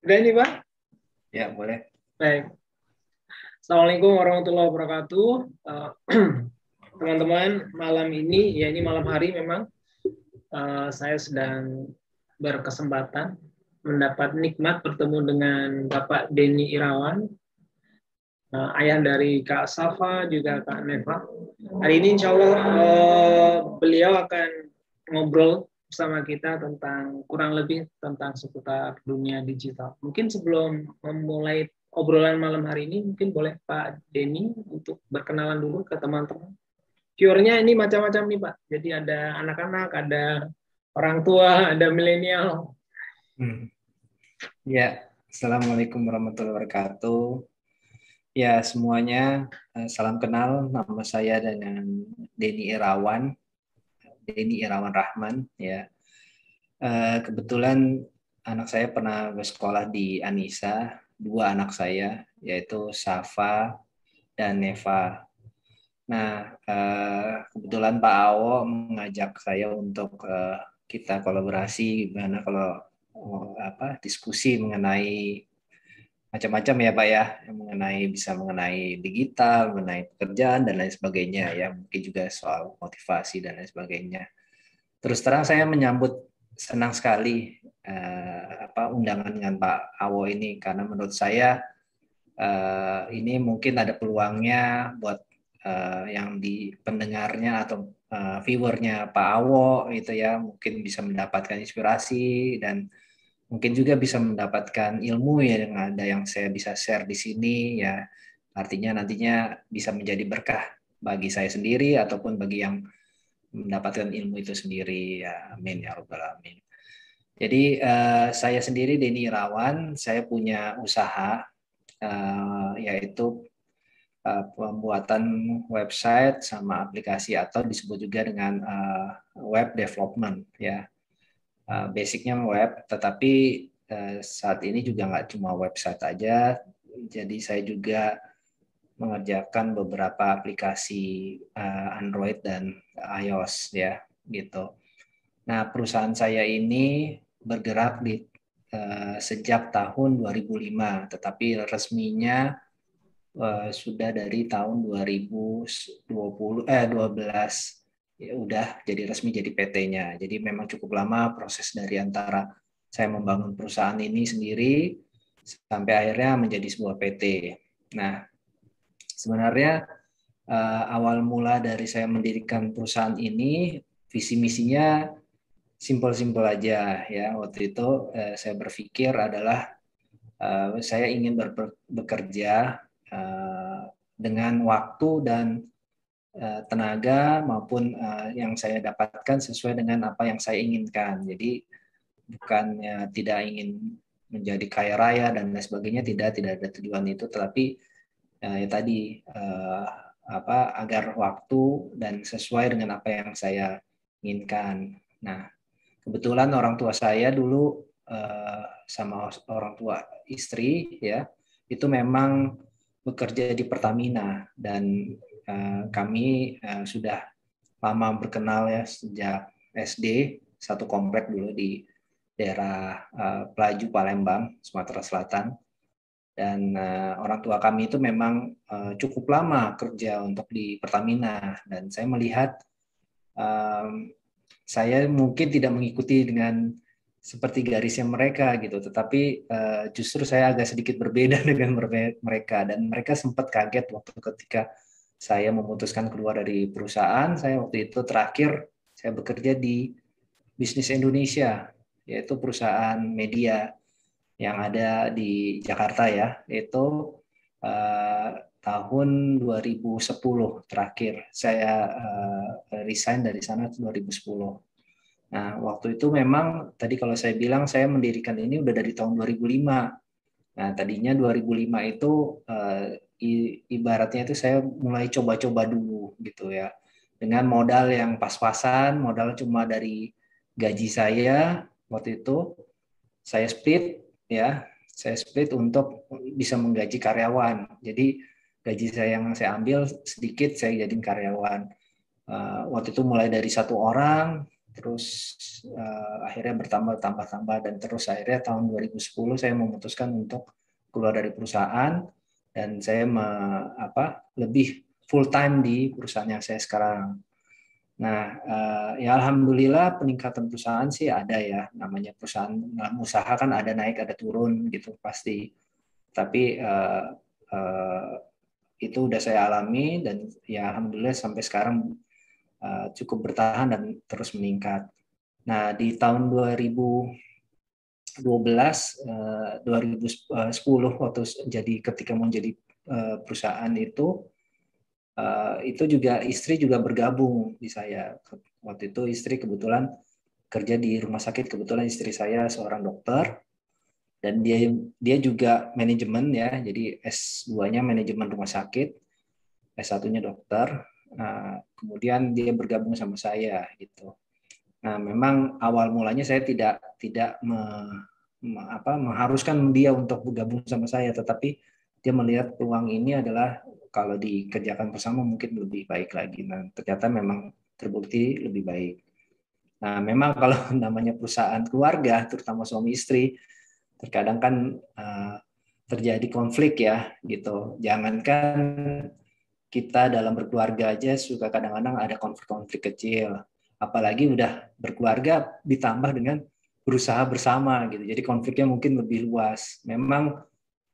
Udah ini, Pak? Ya, boleh. Baik. Assalamualaikum warahmatullahi wabarakatuh. Eh, Teman-teman, malam ini, ya ini malam hari memang, saya sedang berkesempatan mendapat nikmat bertemu dengan Bapak Denny Irawan, ayah dari Kak Safa, juga Kak Neva. Hari ini insya Allah beliau akan ngobrol bersama kita tentang kurang lebih tentang seputar dunia digital. Mungkin sebelum memulai obrolan malam hari ini, mungkin boleh Pak Denny untuk berkenalan dulu ke teman-teman. Viewernya ini macam-macam nih Pak. Jadi ada anak-anak, ada orang tua, ada milenial. Hmm. Ya, Assalamualaikum warahmatullahi wabarakatuh. Ya, semuanya salam kenal. Nama saya dengan Denny Irawan, Denny Irawan Rahman. Ya, kebetulan anak saya pernah bersekolah di Anissa. Dua anak saya, yaitu Safa dan Neva. Nah, kebetulan Pak Awo mengajak saya untuk kita kolaborasi gimana kalau diskusi mengenai macam-macam ya Pak ya, yang mengenai digital, mengenai pekerjaan dan lain sebagainya ya, mungkin juga soal motivasi dan lain sebagainya. Terus terang saya menyambut senang sekali undangan dengan Pak Awo ini karena menurut saya ini mungkin ada peluangnya buat yang di pendengarnya atau viewernya Pak Awo itu ya mungkin bisa mendapatkan inspirasi dan mungkin juga bisa mendapatkan ilmu ya yang ada yang saya bisa share di sini ya artinya nantinya bisa menjadi berkah bagi saya sendiri ataupun bagi yang mendapatkan ilmu itu sendiri ya amin ya rabbal alamin. Jadi saya sendiri Denny Irawan, saya punya usaha yaitu pembuatan website sama aplikasi atau disebut juga dengan web development ya. Basicnya web, tetapi saat ini juga nggak cuma website aja, jadi saya juga mengerjakan beberapa aplikasi Android dan iOS ya gitu. Nah perusahaan saya ini bergerak di sejak tahun 2005, tetapi resminya sudah dari tahun 2012 ya udah jadi resmi jadi PT-nya. Jadi memang cukup lama proses dari antara saya membangun perusahaan ini sendiri sampai akhirnya menjadi sebuah PT. Nah, sebenarnya awal mula dari saya mendirikan perusahaan ini visi misinya simpel-simpel aja ya. Waktu itu saya berpikir adalah saya ingin bekerja dengan waktu dan tenaga maupun yang saya dapatkan sesuai dengan apa yang saya inginkan. Jadi bukannya tidak ingin menjadi kaya raya dan lain sebagainya, tidak ada tujuan itu, tetapi ya tadi agar waktu dan sesuai dengan apa yang saya inginkan. Nah, kebetulan orang tua saya dulu sama orang tua istri ya itu memang bekerja di Pertamina dan kami sudah lama berkenal ya sejak SD satu komplek dulu di daerah Pelaju Palembang Sumatera Selatan dan orang tua kami itu memang cukup lama kerja untuk di Pertamina dan saya melihat saya mungkin tidak mengikuti dengan seperti garisnya mereka gitu, tetapi justru saya agak sedikit berbeda dengan mereka dan mereka sempat kaget waktu ketika saya memutuskan keluar dari perusahaan. Saya waktu itu terakhir saya bekerja di Bisnis Indonesia, yaitu perusahaan media yang ada di Jakarta ya, itu eh, tahun 2010 terakhir saya resign dari sana 2010. Nah, waktu itu memang tadi kalau saya bilang saya mendirikan ini udah dari tahun 2005. Nah, tadinya 2005 itu ibaratnya itu saya mulai coba-coba dulu gitu ya. Dengan modal yang pas-pasan, modal cuma dari gaji saya waktu itu saya split ya. Saya split untuk bisa menggaji karyawan. Jadi gaji saya yang saya ambil sedikit saya jadiin karyawan. Waktu itu mulai dari satu orang terus akhirnya bertambah dan terus akhirnya tahun 2010 saya memutuskan untuk keluar dari perusahaan dan saya lebih full time di perusahaan yang saya sekarang. Nah, ya alhamdulillah peningkatan perusahaan sih ada ya, namanya perusahaan usaha kan ada naik ada turun gitu pasti. Tapi itu udah saya alami dan ya alhamdulillah sampai sekarang cukup bertahan dan terus meningkat. Nah, di tahun 2012, 2010 waktu ketika mau jadi perusahaan itu juga istri juga bergabung di saya. Waktu itu istri kebetulan kerja di rumah sakit, kebetulan istri saya seorang dokter dan dia juga manajemen ya, jadi S2-nya manajemen rumah sakit, S1-nya dokter. Nah, kemudian dia bergabung sama saya gitu. Nah, memang awal mulanya saya tidak mengharuskan dia untuk bergabung sama saya, tetapi dia melihat peluang ini adalah kalau dikerjakan bersama mungkin lebih baik lagi. Nah, ternyata memang terbukti lebih baik. Nah, memang kalau namanya perusahaan keluarga, terutama suami istri, terkadang kan terjadi konflik ya, gitu. Jangankan kita dalam berkeluarga aja suka kadang-kadang ada konflik-konflik kecil. Apalagi udah berkeluarga ditambah dengan berusaha bersama gitu. Jadi konfliknya mungkin lebih luas. Memang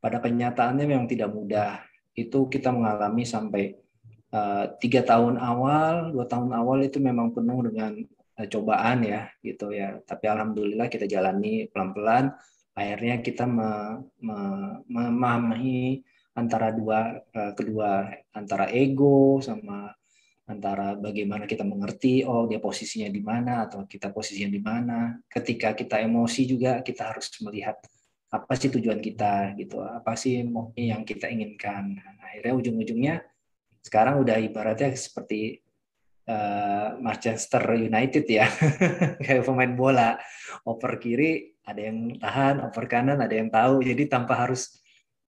pada kenyataannya memang tidak mudah. Itu kita mengalami sampai 3 tahun awal, 2 tahun awal itu memang penuh dengan cobaan ya gitu ya. Tapi alhamdulillah kita jalani pelan-pelan. Akhirnya kita memahami antara kedua antara ego sama antara bagaimana kita mengerti dia posisinya di mana atau kita posisinya di mana. Ketika kita emosi juga kita harus melihat apa sih tujuan kita gitu, apa sih yang kita inginkan. Akhirnya ujung-ujungnya sekarang udah ibaratnya seperti Manchester United ya, kayak pemain bola, oper kiri ada yang tahan, oper kanan ada yang tahu, jadi tanpa harus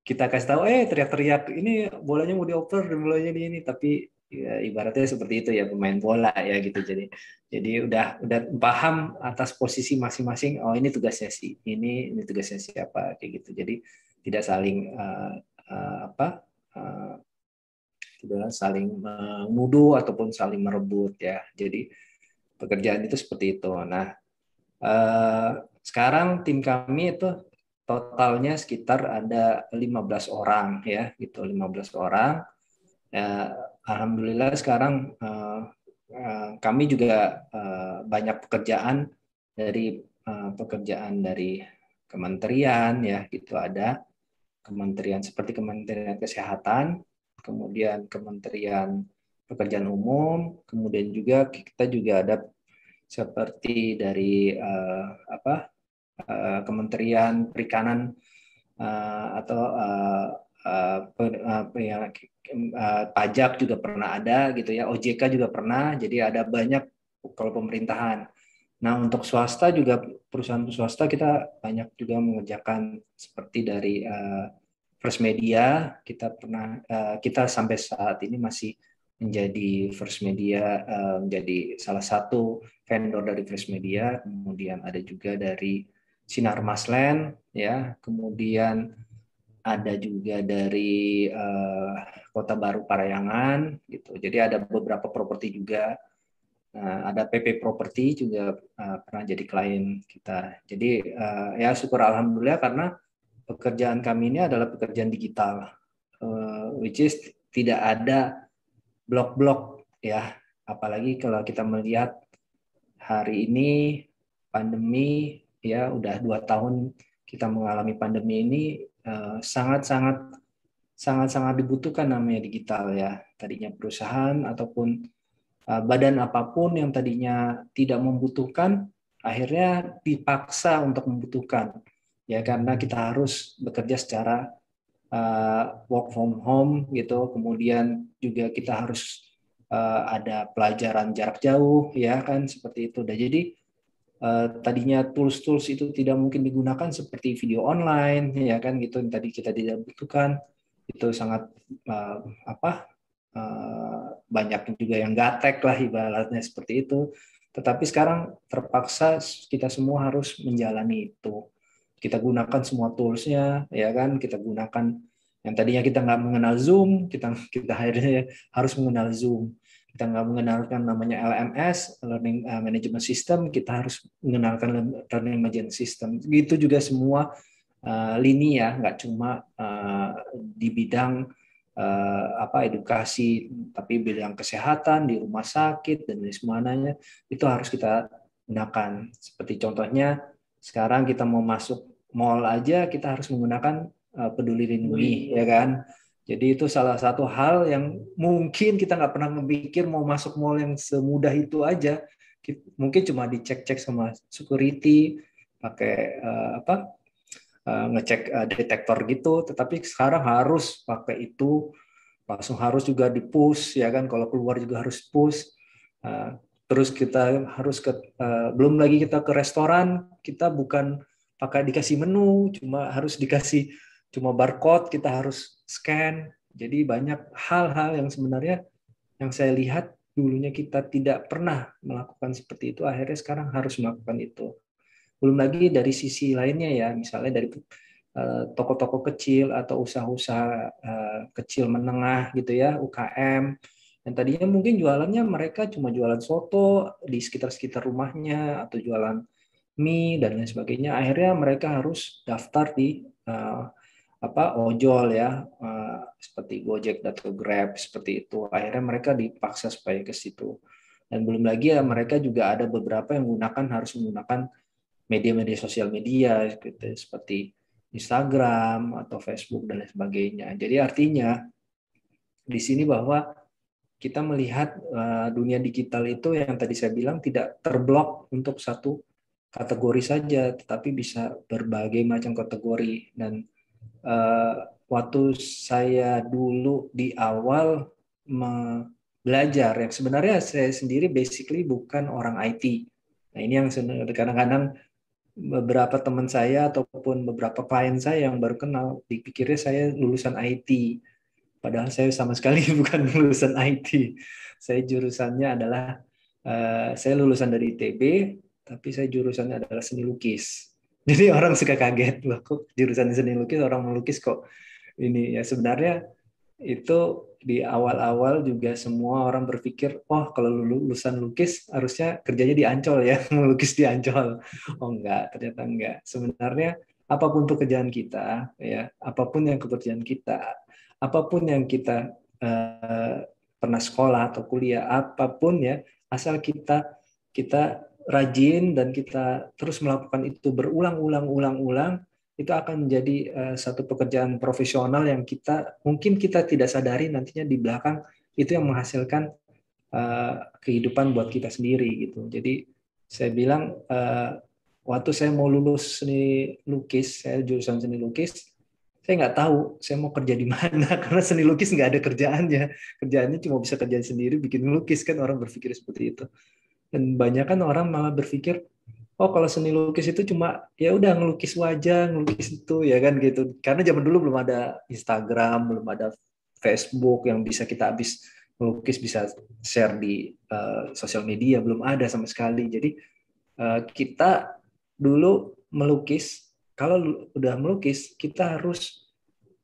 kita kasih tahu, teriak-teriak ini bolanya mau dioper dan bolanya di ini, tapi ya, ibaratnya seperti itu ya pemain bola ya gitu, jadi udah paham atas posisi masing-masing, ini tugasnya si ini tugasnya siapa kayak gitu, jadi tidak saling tidak saling menuduh ataupun saling merebut ya. Jadi pekerjaan itu seperti itu. Nah, sekarang tim kami itu totalnya sekitar ada 15 orang ya, gitu 15 orang. Alhamdulillah sekarang kami juga banyak pekerjaan dari kementerian ya, gitu ada kementerian seperti Kementerian Kesehatan, kemudian Kementerian Pekerjaan Umum, kemudian juga kita juga ada seperti dari Kementerian Perikanan atau pajak juga pernah ada gitu ya, OJK juga pernah, jadi ada banyak kalau pemerintahan. Nah, untuk swasta juga perusahaan swasta kita banyak juga mengerjakan seperti dari First Media, kita sampai saat ini masih menjadi First Media, menjadi salah satu vendor dari First Media, kemudian ada juga dari Sinar Maslen ya, kemudian ada juga dari Kota Baru Parayangan gitu. Jadi ada beberapa properti juga. Ada PP Property juga pernah jadi klien kita. Jadi ya syukur alhamdulillah karena pekerjaan kami ini adalah pekerjaan digital, which is tidak ada blok-blok ya. Apalagi kalau kita melihat hari ini pandemi ya udah 2 tahun kita mengalami pandemi ini, sangat-sangat dibutuhkan namanya digital ya. Tadinya perusahaan ataupun badan apapun yang tadinya tidak membutuhkan akhirnya dipaksa untuk membutuhkan ya, karena kita harus bekerja secara work from home gitu, kemudian juga kita harus ada pelajaran jarak jauh ya kan, seperti itu. Dan jadi tadinya tools-tools itu tidak mungkin digunakan seperti video online ya kan gitu, yang tadi kita tidak butuhkan, itu sangat banyak juga yang gatek lah ibaratnya seperti itu. Tetapi sekarang terpaksa kita semua harus menjalani itu. Kita gunakan semua tools-nya, ya kan? Kita gunakan yang tadinya kita nggak mengenal Zoom, kita akhirnya harus mengenal Zoom. Kita nggak mengenalkan namanya LMS, Learning Management System, kita harus mengenalkan Learning Management System. Gitu juga semua lini ya, nggak cuma di bidang edukasi, tapi bidang kesehatan di rumah sakit dan lain semuanya itu harus kita gunakan. Seperti contohnya sekarang kita mau masuk mall aja kita harus menggunakan Peduli Lindungi, ya kan? Jadi itu salah satu hal yang mungkin kita nggak pernah memikir mau masuk mall yang semudah itu aja. Mungkin cuma dicek-cek sama security, pakai ngecek detektor gitu. Tetapi sekarang harus pakai itu, langsung harus juga di-push, ya kan? Kalau keluar juga harus push. Terus kita harus belum lagi kita ke restoran, kita bukan pakai dikasih menu, cuma harus dikasih cuma barcode, kita harus scan. Jadi banyak hal-hal yang sebenarnya yang saya lihat dulunya kita tidak pernah melakukan seperti itu, akhirnya sekarang harus melakukan itu. Belum lagi dari sisi lainnya ya, misalnya dari toko-toko kecil atau usaha-usaha kecil menengah gitu ya, UKM. Dan tadinya mungkin jualannya mereka cuma jualan soto di sekitar-sekitar rumahnya atau jualan mie dan lain sebagainya. Akhirnya mereka harus daftar di ojol ya, seperti Gojek atau Grab seperti itu. Akhirnya mereka dipaksa supaya ke situ. Dan belum lagi ya mereka juga ada beberapa yang harus menggunakan media-media sosial media gitu, seperti Instagram atau Facebook dan lain sebagainya. Jadi artinya di sini bahwa kita melihat dunia digital itu yang tadi saya bilang tidak terblok untuk satu kategori saja, tetapi bisa berbagai macam kategori. Dan waktu saya dulu di awal belajar, yang sebenarnya saya sendiri basically bukan orang IT. Nah ini yang kadang-kadang beberapa teman saya ataupun beberapa klien saya yang baru kenal dipikirnya saya lulusan IT. Padahal saya sama sekali bukan lulusan IT. Saya jurusannya adalah saya lulusan dari ITB, tapi saya jurusannya adalah seni lukis. Jadi orang suka kaget loh, kok jurusan seni lukis orang melukis kok ini ya. Sebenarnya itu di awal-awal juga semua orang berpikir, oh kalau lulusan lukis harusnya kerjanya di Ancol ya, melukis di Ancol. Oh enggak, ternyata enggak. Sebenarnya apapun pekerjaan kita, ya apapun yang pekerjaan kita, apapun yang kita pernah sekolah atau kuliah, apapun ya, asal kita rajin dan kita terus melakukan itu berulang-ulang, itu akan menjadi satu pekerjaan profesional yang mungkin kita tidak sadari nantinya di belakang itu yang menghasilkan kehidupan buat kita sendiri gitu. Jadi saya bilang waktu saya mau lulus seni lukis, saya jurusan seni lukis, saya nggak tahu saya mau kerja di mana karena seni lukis nggak ada kerjaannya cuma bisa kerja sendiri bikin lukis, kan orang berpikir seperti itu. Dan banyak kan orang malah berpikir, oh kalau seni lukis itu cuma ya udah ngelukis wajah, ngelukis itu ya kan gitu. Karena zaman dulu belum ada Instagram, belum ada Facebook yang bisa kita habis melukis bisa share di sosial media, belum ada sama sekali. Jadi kita dulu melukis, kalau udah melukis kita harus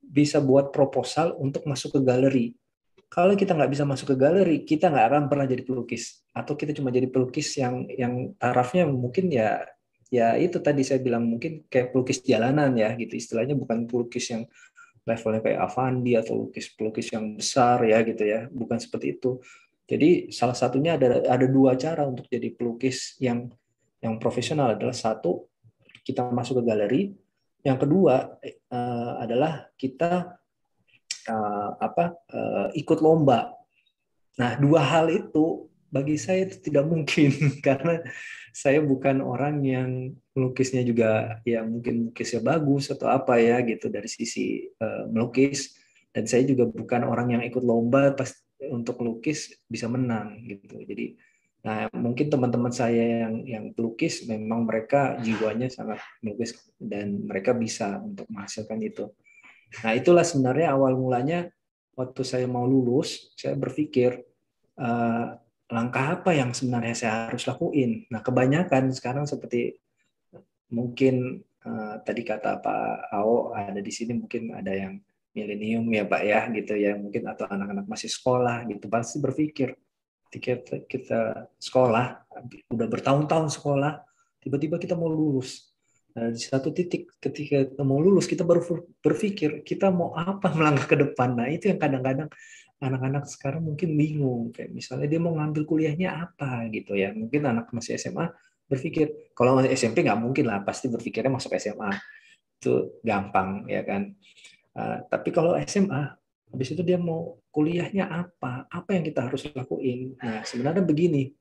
bisa buat proposal untuk masuk ke galeri. Kalau kita nggak bisa masuk ke galeri, kita nggak akan pernah jadi pelukis. Atau kita cuma jadi pelukis yang tarafnya mungkin ya itu tadi saya bilang mungkin kayak pelukis jalanan ya gitu. Istilahnya bukan pelukis yang levelnya kayak Avandi atau pelukis yang besar ya gitu ya. Bukan seperti itu. Jadi salah satunya ada dua cara untuk jadi pelukis yang profesional. Adalah satu, kita masuk ke galeri. Yang kedua adalah kita ikut lomba. Nah, dua hal itu bagi saya itu tidak mungkin karena saya bukan orang yang melukisnya juga ya mungkin melukisnya bagus atau apa ya gitu dari sisi melukis, dan saya juga bukan orang yang ikut lomba pas untuk melukis bisa menang gitu. Jadi nah mungkin teman-teman saya yang pelukis memang mereka jiwanya sangat melukis dan mereka bisa untuk menghasilkan itu. Nah, itulah sebenarnya awal mulanya waktu saya mau lulus, saya berpikir langkah apa yang sebenarnya saya harus lakuin. Nah, kebanyakan sekarang seperti mungkin tadi kata Pak Ao ada di sini, mungkin ada yang milenium ya Pak ya gitu ya, mungkin atau anak-anak masih sekolah gitu, pasti berpikir ketika kita sekolah udah bertahun-tahun sekolah, tiba-tiba kita mau lulus. Nah, di satu titik ketika kita mau lulus, kita baru berpikir kita mau apa melangkah ke depan. Nah, itu yang kadang-kadang anak-anak sekarang mungkin bingung. Kayak misalnya dia mau ngambil kuliahnya apa gitu ya. Mungkin anak masih SMA berpikir, kalau masih SMP nggak mungkin lah, pasti berpikirnya masuk SMA. Itu gampang ya kan. Tapi kalau SMA, habis itu dia mau kuliahnya apa? Apa yang kita harus lakuin? Nah, sebenarnya begini,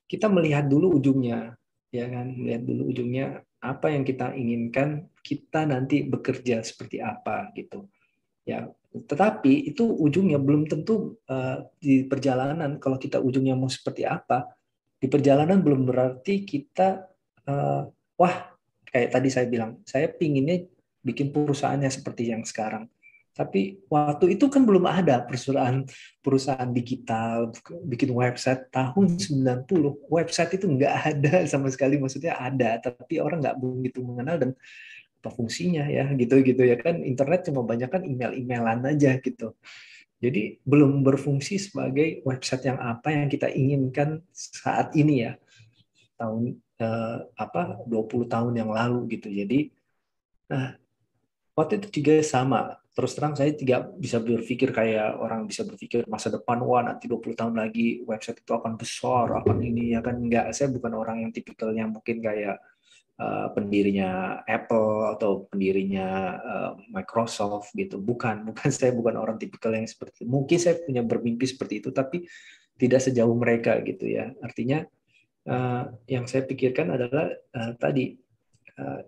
kita melihat dulu ujungnya, ya kan? Melihat dulu ujungnya, apa yang kita inginkan, kita nanti bekerja seperti apa gitu. Ya, tetapi itu ujungnya belum tentu di perjalanan. Kalau kita ujungnya mau seperti apa, di perjalanan belum berarti kita wah, kayak tadi saya bilang, saya pinginnya bikin perusahaannya seperti yang sekarang. Tapi waktu itu kan belum ada perusahaan perusahaan digital, bikin website tahun 90. Website itu nggak ada sama sekali, maksudnya ada, tapi orang nggak begitu mengenal dan apa fungsinya ya, gitu-gitu ya kan. Internet cuma banyak kan email-emailan aja gitu. Jadi belum berfungsi sebagai website yang apa yang kita inginkan saat ini ya, tahun 20 tahun yang lalu gitu. Jadi nah, waktu itu juga sama. Terus terang saya tidak bisa berpikir kayak orang bisa berpikir masa depan, wah nanti 20 tahun lagi website itu akan besar, akan ini ya kan. Enggak, saya bukan orang yang tipikalnya mungkin kayak pendirinya Apple atau pendirinya Microsoft gitu. Bukan saya bukan orang tipikal yang seperti itu. Mungkin saya punya bermimpi seperti itu, tapi tidak sejauh mereka gitu ya. Artinya yang saya pikirkan adalah tadi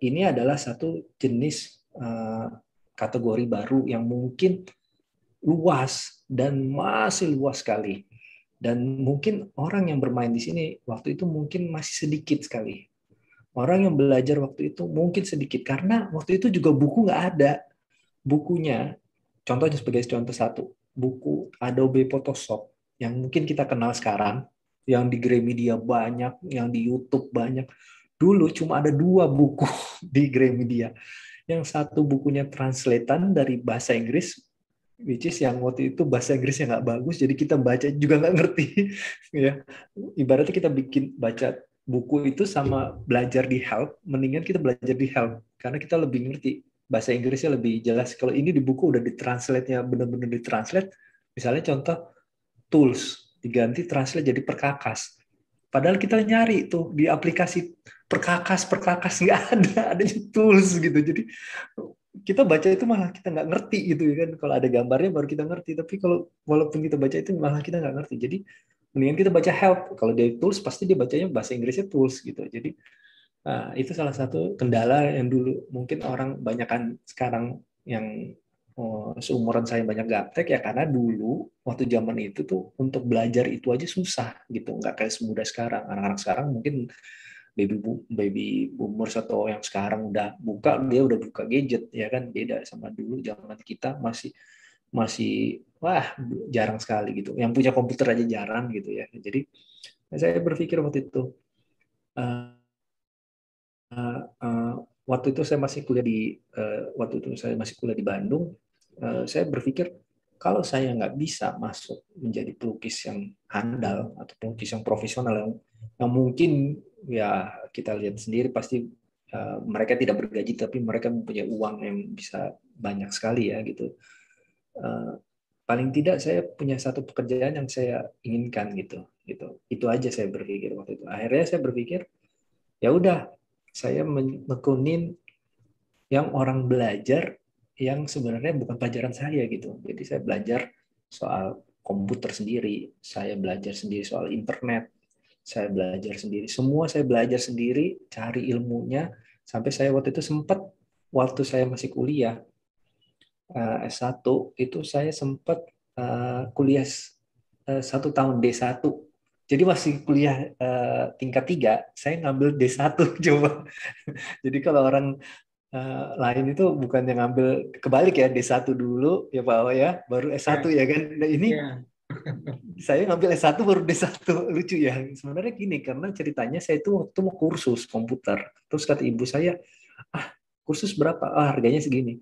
ini adalah satu jenis kategori baru yang mungkin luas dan masih luas sekali. Dan mungkin orang yang bermain di sini waktu itu mungkin masih sedikit sekali. Orang yang belajar waktu itu mungkin sedikit karena waktu itu juga buku nggak ada. Bukunya, contohnya sebagai contoh satu, buku Adobe Photoshop yang mungkin kita kenal sekarang, yang di Gramedia banyak, yang di YouTube banyak. Dulu cuma ada 2 buku di Gramedia. Yang satu bukunya translatean dari bahasa Inggris, which is yang waktu itu bahasa Inggrisnya nggak bagus, jadi kita baca juga nggak ngerti. Ya, ibaratnya kita bikin baca buku itu sama belajar di Help, mendingan kita belajar di Help karena kita lebih ngerti bahasa Inggrisnya lebih jelas. Kalau ini di buku udah ditranslate-nya benar-benar ditranslate, misalnya contoh tools diganti translate jadi perkakas. Padahal kita nyari tuh di aplikasi perkakas nggak ada, adanya tools gitu. Jadi kita baca itu malah kita nggak ngerti gitu ya kan. Kalau ada gambarnya baru kita ngerti. Tapi kalau walaupun kita baca itu malah kita nggak ngerti. Jadi mendingan kita baca help. Kalau dia tools pasti dia bacanya bahasa Inggrisnya tools gitu. Jadi itu salah satu kendala yang dulu mungkin orang banyakkan sekarang yang seumuran saya banyak gaptek ya karena dulu waktu zaman itu tuh untuk belajar itu aja susah gitu, nggak kayak semudah sekarang. Anak-anak sekarang mungkin baby boomers atau yang sekarang udah buka, dia udah buka gadget ya kan, beda sama dulu zaman kita masih masih wah jarang sekali gitu, yang punya komputer aja jarang gitu ya. Jadi saya berpikir waktu itu uh, uh, waktu itu saya masih kuliah di waktu itu saya masih kuliah di Bandung. Saya berpikir kalau saya nggak bisa masuk menjadi pelukis yang handal atau pelukis yang profesional yang mungkin ya kita lihat sendiri pasti mereka tidak bergaji tapi mereka mempunyai uang yang bisa banyak sekali ya gitu. Paling tidak saya punya satu pekerjaan yang saya inginkan gitu. Itu aja saya berpikir waktu itu. Akhirnya saya berpikir ya udah saya menekunin yang orang belajar yang sebenarnya bukan pelajaran saya gitu. Jadi saya belajar soal komputer sendiri, saya belajar sendiri soal internet, saya belajar sendiri. Semua saya belajar sendiri, cari ilmunya, sampai saya waktu itu sempat, waktu saya masih kuliah, S1, itu saya sempat kuliah 1 tahun D1. Jadi masih kuliah tingkat 3, saya ngambil D1 coba. Jadi kalau orang lain itu bukan yang ngambil kebalik ya, D1 dulu ya Pak Awa ya, baru S1 Ya, ya kan. Nah ini ya. Saya ngambil S1 baru D1. Lucu ya. Sebenarnya gini, karena ceritanya saya itu waktu mau kursus komputer. Terus kata ibu saya, kursus berapa? Harganya segini.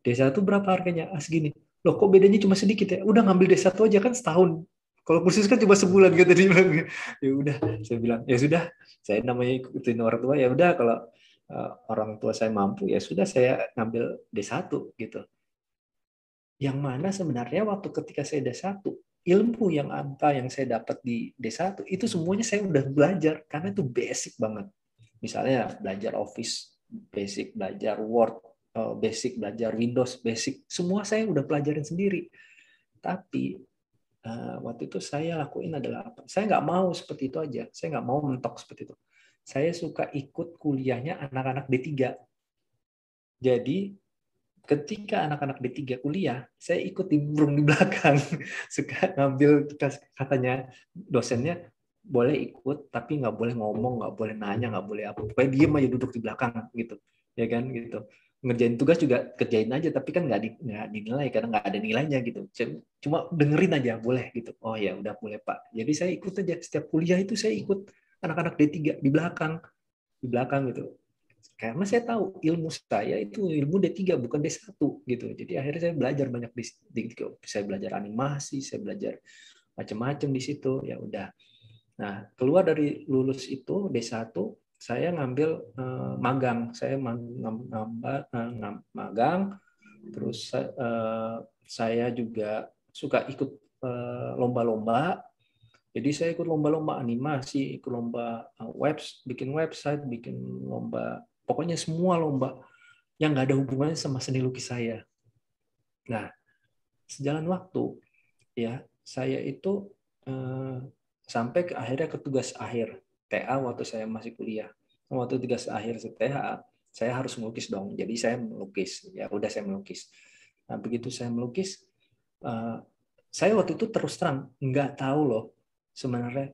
D1 berapa harganya? Segini. Loh, kok bedanya cuma sedikit ya? Udah ngambil D1 aja kan setahun. Kalau kursus kan cuma sebulan kata dia bilang. Ya udah, saya bilang, ya sudah. Saya namanya ikutin orang tua, ya udah kalau orang tua saya mampu, ya sudah saya ngambil D1 gitu. Yang mana sebenarnya waktu ketika saya D1, ilmu yang angka yang saya dapat di D1 itu semuanya saya udah belajar karena itu basic banget. Misalnya belajar Office, basic belajar Word, basic belajar Windows, basic semua saya udah pelajarin sendiri. Tapi waktu itu saya lakuin adalah apa? Saya nggak mau seperti itu aja. Saya nggak mau mentok seperti itu. Saya suka ikut kuliahnya anak-anak D3. Jadi ketika anak-anak D3 kuliah, saya ikut nimbrung di belakang. Suka ngambil, katanya dosennya, boleh ikut, tapi nggak boleh ngomong, nggak boleh nanya, nggak boleh apa. Pokoknya diem aja duduk di belakang, gitu. Ya kan, gitu. Ngerjain tugas juga kerjain aja, tapi kan nggak dinilai, karena nggak ada nilainya, gitu. Cuma dengerin aja, boleh, gitu. Oh ya, udah boleh, Pak. Jadi saya ikut aja. Setiap kuliah itu saya ikut anak-anak D3 di belakang gitu, karena saya tahu ilmu saya itu ilmu D3 bukan D1 gitu. Jadi akhirnya saya belajar banyak di saya belajar animasi, saya belajar macam-macam di situ. Ya udah. Nah, keluar dari lulus itu D1, saya ngambil magang. Saya magang, terus saya juga suka ikut lomba-lomba. Jadi saya ikut lomba-lomba animasi, ikut lomba bikin website, bikin lomba, pokoknya semua lomba yang nggak ada hubungannya sama seni lukis saya. Nah, sejalan waktu, ya saya itu sampai akhirnya ke tugas akhir TA waktu saya masih kuliah. Waktu tugas akhir TA, saya harus melukis dong. Jadi saya melukis. Ya udah saya melukis. Nah, begitu saya melukis, saya waktu itu terus terang nggak tahu loh sebenarnya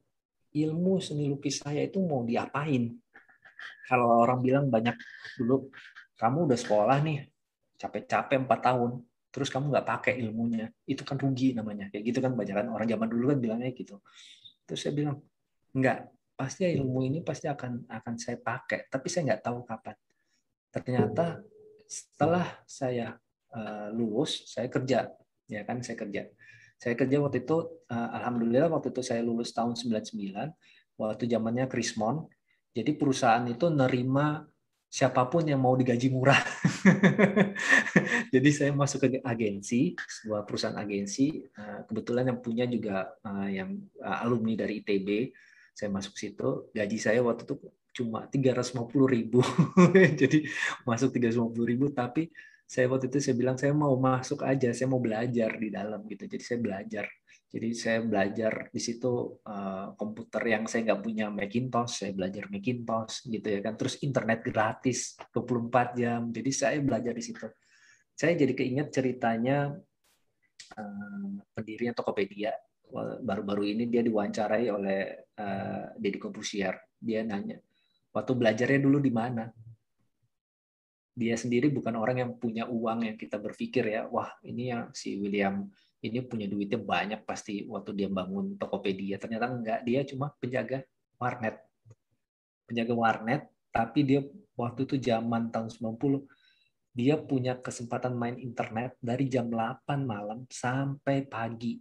ilmu seni lukis saya itu mau diapain. Kalau orang bilang banyak dulu, kamu udah sekolah nih, capek-capek 4 tahun, terus kamu nggak pakai ilmunya, itu kan rugi namanya. Kayak gitu kan, banyak kan orang zaman dulu kan bilangnya gitu. Terus saya bilang, enggak, pasti ilmu ini pasti akan saya pakai, tapi saya nggak tahu kapan. Ternyata setelah saya lulus, saya kerja, ya kan, saya kerja. Saya kerja waktu itu, alhamdulillah waktu itu saya lulus tahun 99, waktu zamannya Krismon. Jadi perusahaan itu nerima siapapun yang mau digaji murah. Jadi saya masuk ke agensi, sebuah perusahaan agensi. Kebetulan yang punya juga yang alumni dari ITB. Saya masuk situ, gaji saya waktu itu cuma 350.000. Jadi masuk 350.000, tapi saya waktu itu saya bilang saya mau masuk aja, saya mau belajar di dalam gitu. Jadi saya belajar. Jadi saya belajar di situ komputer yang saya nggak punya Macintosh, saya belajar Macintosh gitu ya kan. Terus internet gratis 24 jam. Jadi saya belajar di situ. Saya jadi keinget ceritanya pendirinya Tokopedia. Baru-baru ini dia diwawancarai oleh Deddy Corbuzier. Dia nanya, waktu belajarnya dulu di mana? Dia sendiri bukan orang yang punya uang yang kita berpikir ya, wah ini yang si William ini punya duitnya banyak pasti waktu dia bangun Tokopedia. Ternyata enggak, dia cuma penjaga warnet. Penjaga warnet, tapi dia waktu itu zaman tahun 90, dia punya kesempatan main internet dari jam 8 malam sampai pagi.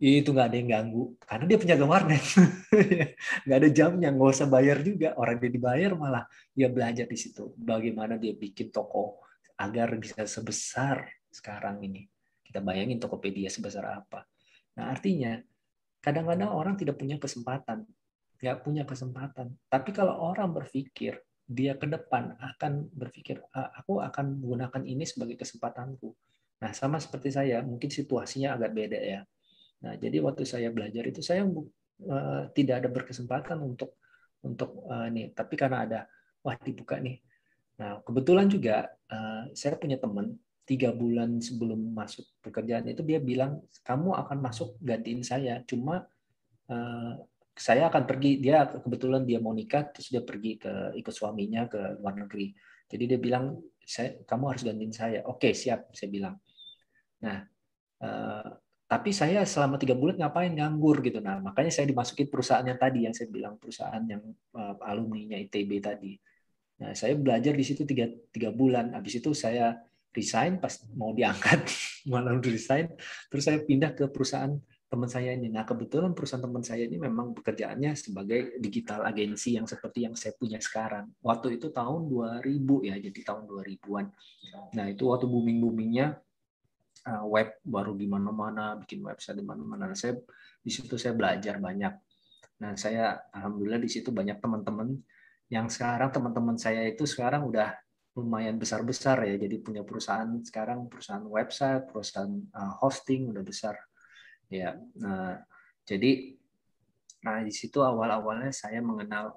Itu nggak ada yang ganggu karena dia penjaga warnet. Nggak ada jamnya, nggak usah bayar juga, orang dia dibayar malah dia belajar di situ bagaimana dia bikin toko agar bisa sebesar sekarang ini. Kita bayangin Tokopedia sebesar apa. Nah, artinya kadang-kadang orang tidak punya kesempatan, nggak punya kesempatan, tapi kalau orang berpikir dia ke depan akan berpikir, aku akan menggunakan ini sebagai kesempatanku. Nah, sama seperti saya, mungkin situasinya agak beda ya. Nah, jadi waktu saya belajar itu saya tidak ada berkesempatan untuk nih, tapi karena ada, wah dibuka nih. Nah, kebetulan juga saya punya teman 3 bulan sebelum masuk pekerjaan itu dia bilang kamu akan masuk gantiin saya, cuma saya akan pergi. Dia kebetulan dia mau nikah, terus dia pergi ikut suaminya ke luar negeri. Jadi dia bilang kamu harus gantiin saya. Oke, siap, saya bilang. Nah, Tapi saya selama 3 bulan ngapain, nganggur gitu. Nah, makanya saya dimasukin perusahaan yang tadi yang saya bilang, perusahaan yang alumninya ITB tadi. Nah, saya belajar di situ tiga bulan. Habis itu saya resign pas mau diangkat, malah resign. Terus saya pindah ke perusahaan teman saya ini. Nah, kebetulan perusahaan teman saya ini memang pekerjaannya sebagai digital agency yang seperti yang saya punya sekarang. Waktu itu tahun 2000 ya, jadi tahun 2000-an. Nah, itu waktu booming-boomingnya web baru di mana-mana, bikin website di mana-mana. Saya di situ saya belajar banyak. Nah, saya alhamdulillah di situ banyak teman-teman yang sekarang teman-teman saya itu sekarang udah lumayan besar-besar ya. Jadi punya perusahaan sekarang, perusahaan website, perusahaan hosting udah besar. Ya. Nah, jadi di situ awal-awalnya saya mengenal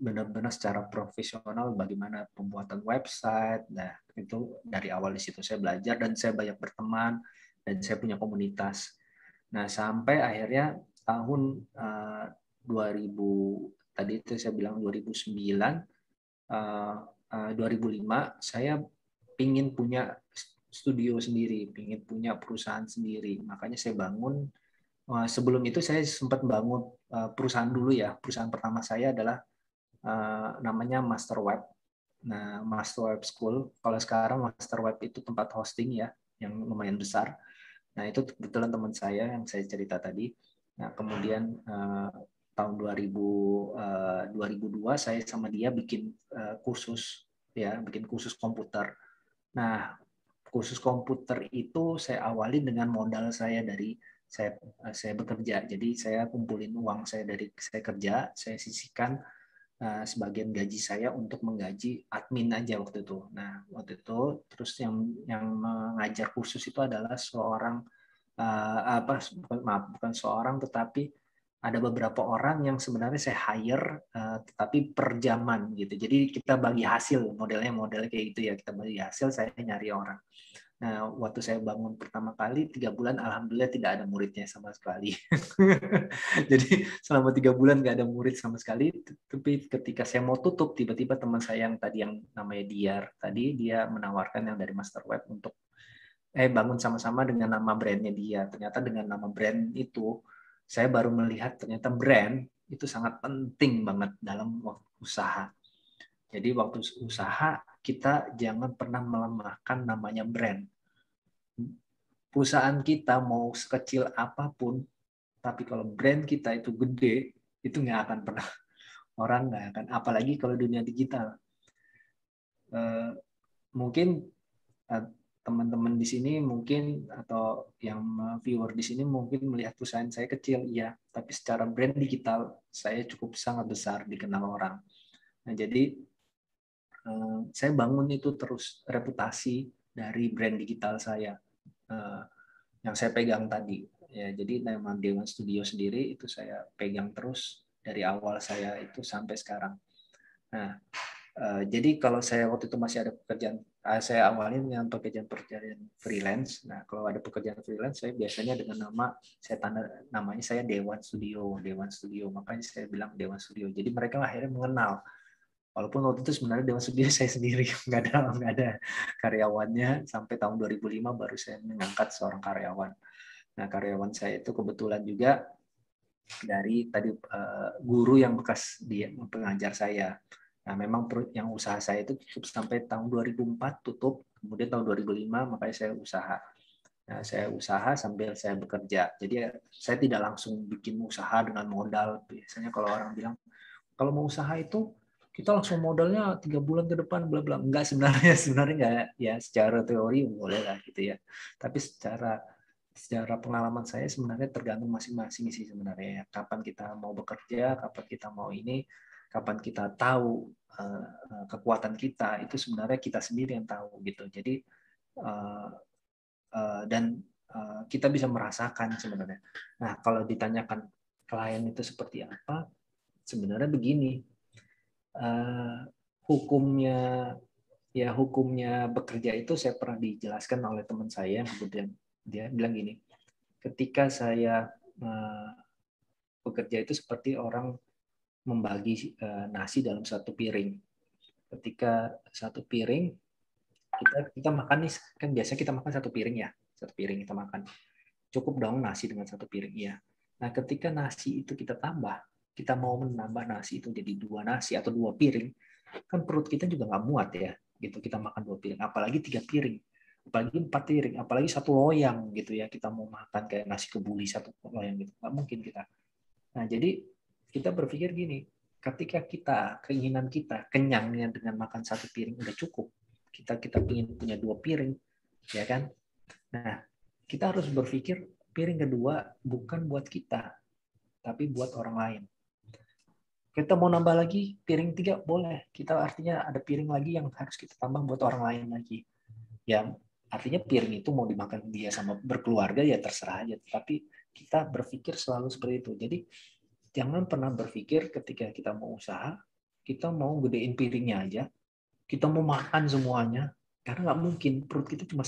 benar-benar secara profesional bagaimana pembuatan website. Nah, itu dari awal di situ saya belajar dan saya banyak berteman dan saya punya komunitas. Nah, sampai akhirnya tahun 2000 tadi itu saya bilang 2009 2005 saya pingin punya studio sendiri, pingin punya perusahaan sendiri. Makanya saya bangun. Sebelum itu saya sempat bangun perusahaan dulu ya. Perusahaan pertama saya adalah namanya Master Web. Nah, Master Web School. Kalau sekarang Master Web itu tempat hosting ya, yang lumayan besar. Nah, itu kebetulan teman saya yang saya cerita tadi. Nah, kemudian tahun 2002 saya sama dia bikin kursus ya, bikin kursus komputer. Nah, kursus komputer itu saya awali dengan modal saya dari saya bekerja. Jadi saya kumpulin uang saya dari saya kerja, saya sisihkan sebagian gaji saya untuk menggaji admin aja waktu itu. Nah, waktu itu terus yang mengajar kursus itu adalah seorang bukan seorang tetapi ada beberapa orang yang sebenarnya saya hire tetapi per jaman gitu. Jadi kita bagi hasil, modelnya kayak gitu ya, kita bagi hasil, saya nyari orang. Nah, waktu saya bangun pertama kali 3 bulan, alhamdulillah tidak ada muridnya sama sekali. Jadi selama 3 bulan nggak ada murid sama sekali. Tapi ketika saya mau tutup, tiba-tiba teman saya yang tadi yang namanya Diar tadi dia menawarkan yang dari Master Web untuk bangun sama-sama dengan nama brandnya dia. Ternyata dengan nama brand itu saya baru melihat ternyata brand itu sangat penting banget dalam waktu usaha. Jadi waktu usaha kita jangan pernah melemahkan namanya brand. Perusahaan kita mau sekecil apapun, tapi kalau brand kita itu gede, itu nggak akan pernah orang nggak akan. Apalagi kalau dunia digital. Mungkin teman-teman di sini mungkin atau yang viewer di sini mungkin melihat perusahaan saya kecil, ya, tapi secara brand digital saya cukup sangat besar dikenal orang. Nah, jadi saya bangun itu terus reputasi dari brand digital saya yang saya pegang tadi. Ya, jadi nama Dewan Studio sendiri itu saya pegang terus dari awal saya itu sampai sekarang. Nah, jadi kalau saya waktu itu masih ada pekerjaan, saya awalin dengan pekerjaan freelance. Nah, kalau ada pekerjaan freelance, saya biasanya dengan namanya saya Dewan Studio, Dewan Studio. Makanya saya bilang Dewan Studio. Jadi mereka akhirnya mengenal. Walaupun waktu itu sebenarnya Dewan Studio saya sendiri, nggak ada karyawannya. Sampai tahun 2005 baru saya mengangkat seorang karyawan. Nah, karyawan saya itu kebetulan juga dari tadi guru yang bekas dia pengajar saya. Nah, memang yang usaha saya itu cukup sampai tahun 2004 tutup, kemudian tahun 2005 makanya saya usaha. Nah, saya usaha sambil saya bekerja. Jadi saya tidak langsung bikin usaha dengan modal. Biasanya kalau orang bilang kalau mau usaha itu kita langsung modalnya 3 bulan ke depan bla bla. Enggak, sebenarnya enggak ya, secara teori boleh lah gitu ya. Tapi secara pengalaman saya sebenarnya tergantung masing-masing sih sebenarnya. Kapan kita mau bekerja, kapan kita mau ini, kapan kita tahu kekuatan kita, itu sebenarnya kita sendiri yang tahu gitu. Jadi dan kita bisa merasakan sebenarnya. Nah, kalau ditanyakan klien itu seperti apa, sebenarnya begini, hukumnya bekerja itu saya pernah dijelaskan oleh teman saya yang kemudian dia bilang gini, ketika saya bekerja itu seperti orang membagi nasi dalam satu piring. Ketika satu piring kita makan nih, kan biasa kita makan satu piring ya, satu piring kita makan. cukup dong nasi dengan satu piring, iya. Nah, ketika nasi itu kita tambah, kita mau menambah nasi itu jadi 2 nasi atau 2 piring, kan perut kita juga nggak muat ya, gitu. Kita makan 2 piring, apalagi 3 piring, apalagi 4 piring, apalagi satu loyang gitu ya. Kita mau makan kayak nasi kebuli satu loyang gitu, nggak mungkin kita. Nah, jadi kita berpikir gini, ketika kita keinginan kita kenyangnya dengan makan satu piring udah cukup, kita ingin punya 2 piring, ya kan? Nah, kita harus berpikir piring kedua bukan buat kita, tapi buat orang lain. Kita mau nambah lagi piring 3 boleh. Kita artinya ada piring lagi yang harus kita tambah buat orang lain lagi. Ya, artinya piring itu mau dimakan dia sama berkeluarga ya terserah aja. Tapi kita berpikir selalu seperti itu. Jadi jangan pernah berpikir ketika kita mau usaha, kita mau gedein piringnya aja, kita mau makan semuanya, karena nggak mungkin perut kita cuma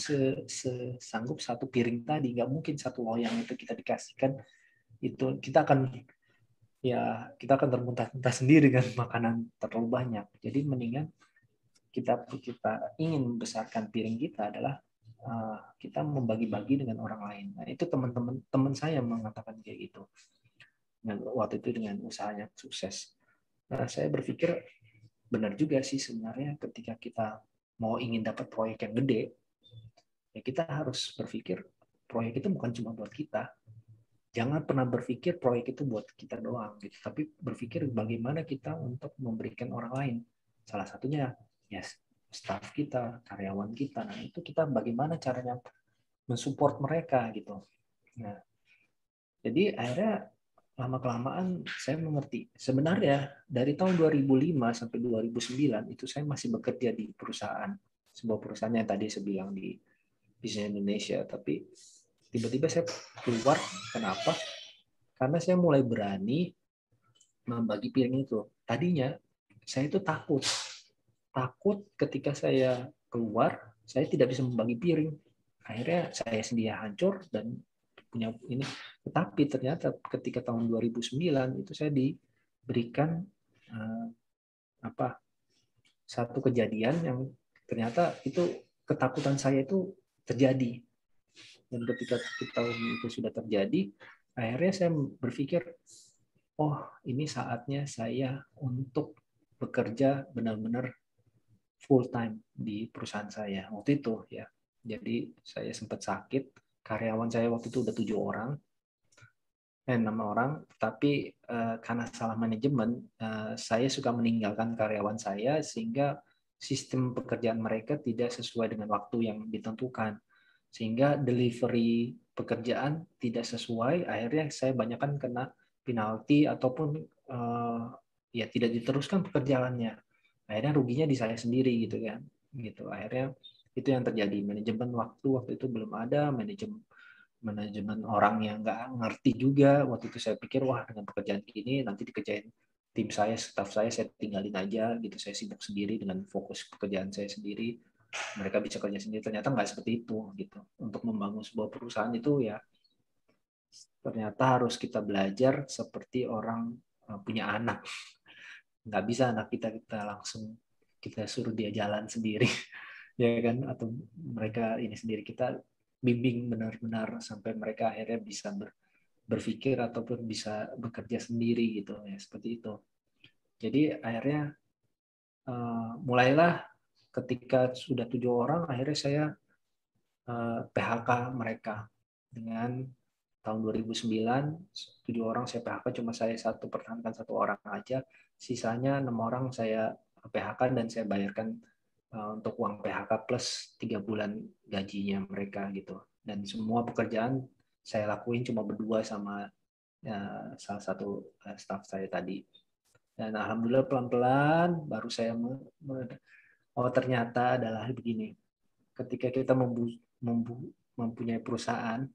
sanggup satu piring tadi, nggak mungkin satu loyang itu kita dikasihkan, itu kita akan termuntah-muntah sendiri kan makanan terlalu banyak. Jadi mendingan kita ingin membesarkan piring kita adalah kita membagi-bagi dengan orang lain. Nah, itu teman saya mengatakan kayak gitu. Dan waktu itu dengan usahanya sukses. Nah, saya berpikir benar juga sih sebenarnya ketika kita mau ingin dapat proyek yang gede, ya kita harus berpikir proyek itu bukan cuma buat kita. Jangan pernah berpikir proyek itu buat kita doang, gitu. Tapi berpikir bagaimana kita untuk memberikan orang lain. Salah satunya ya staff kita, karyawan kita. Nah, itu kita bagaimana caranya mensupport mereka gitu. Nah, jadi akhirnya lama-kelamaan saya mengerti. Sebenarnya dari tahun 2005 sampai 2009 itu saya masih bekerja di sebuah perusahaan yang tadi saya bilang di bisnis Indonesia. Tapi tiba-tiba saya keluar. Kenapa? Karena saya mulai berani membagi piring itu. Tadinya saya itu takut ketika saya keluar, saya tidak bisa membagi piring. Akhirnya saya sendiri hancur dan punya ini. Tetapi ternyata ketika tahun 2009 itu saya diberikan eh, satu kejadian yang ternyata itu ketakutan saya itu terjadi. Dan ketika tahun itu sudah terjadi, akhirnya saya berpikir, oh ini saatnya saya untuk bekerja benar-benar full time di perusahaan saya waktu itu ya. Jadi saya sempat sakit, karyawan saya waktu itu udah 7 orang, 6 orang, tapi karena salah manajemen, saya suka meninggalkan karyawan saya sehingga sistem pekerjaan mereka tidak sesuai dengan waktu yang ditentukan, sehingga delivery pekerjaan tidak sesuai. Akhirnya saya banyakkan kena penalti ataupun ya tidak diteruskan pekerjaannya. Akhirnya ruginya di saya sendiri gitu kan, gitu. Akhirnya itu yang terjadi. Manajemen waktu itu belum ada, manajemen orang yang nggak ngerti juga. Waktu itu saya pikir, wah dengan pekerjaan gini nanti dikerjain tim saya, staff saya tinggalin aja gitu. Saya sibuk sendiri dengan fokus pekerjaan saya sendiri. Mereka bisa kerja sendiri. Ternyata nggak seperti itu gitu. Untuk membangun sebuah perusahaan itu ya ternyata harus kita belajar seperti orang punya anak. Nggak bisa anak kita langsung kita suruh dia jalan sendiri, ya kan? Atau mereka ini sendiri, kita bimbing benar-benar sampai mereka akhirnya bisa berpikir ataupun bisa bekerja sendiri gitu ya, seperti itu. Jadi akhirnya mulailah ketika sudah 7 orang, akhirnya saya PHK mereka dengan tahun 2009, 7 orang saya PHK, cuma saya pertahankan 1 orang aja, sisanya 6 orang saya PHK dan saya bayarkan untuk uang PHK plus 3 bulan gajinya mereka gitu. Dan semua pekerjaan saya lakuin cuma berdua sama salah satu staff saya tadi. Dan alhamdulillah pelan-pelan baru saya oh ternyata adalah begini. Ketika kita mempunyai perusahaan,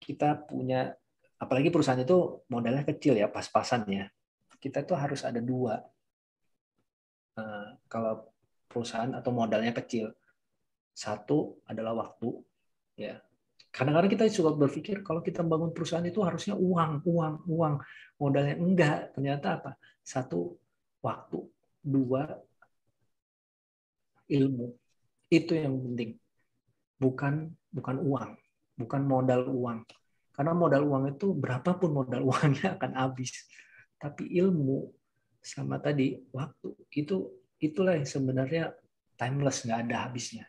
kita punya, apalagi perusahaan itu modalnya kecil ya, pas-pasan ya. Kita tuh harus ada 2. Kalau perusahaan atau modalnya kecil, satu adalah waktu, ya. Kadang-kadang kita suka berpikir kalau kita bangun perusahaan itu harusnya uang, uang, uang. Modalnya enggak, ternyata apa? Satu, waktu. 2, ilmu. Itu yang penting. Bukan uang. bukan modal uang. Karena modal uang itu berapapun modal uangnya akan habis. Tapi ilmu sama tadi waktu itulah yang sebenarnya timeless, nggak ada habisnya.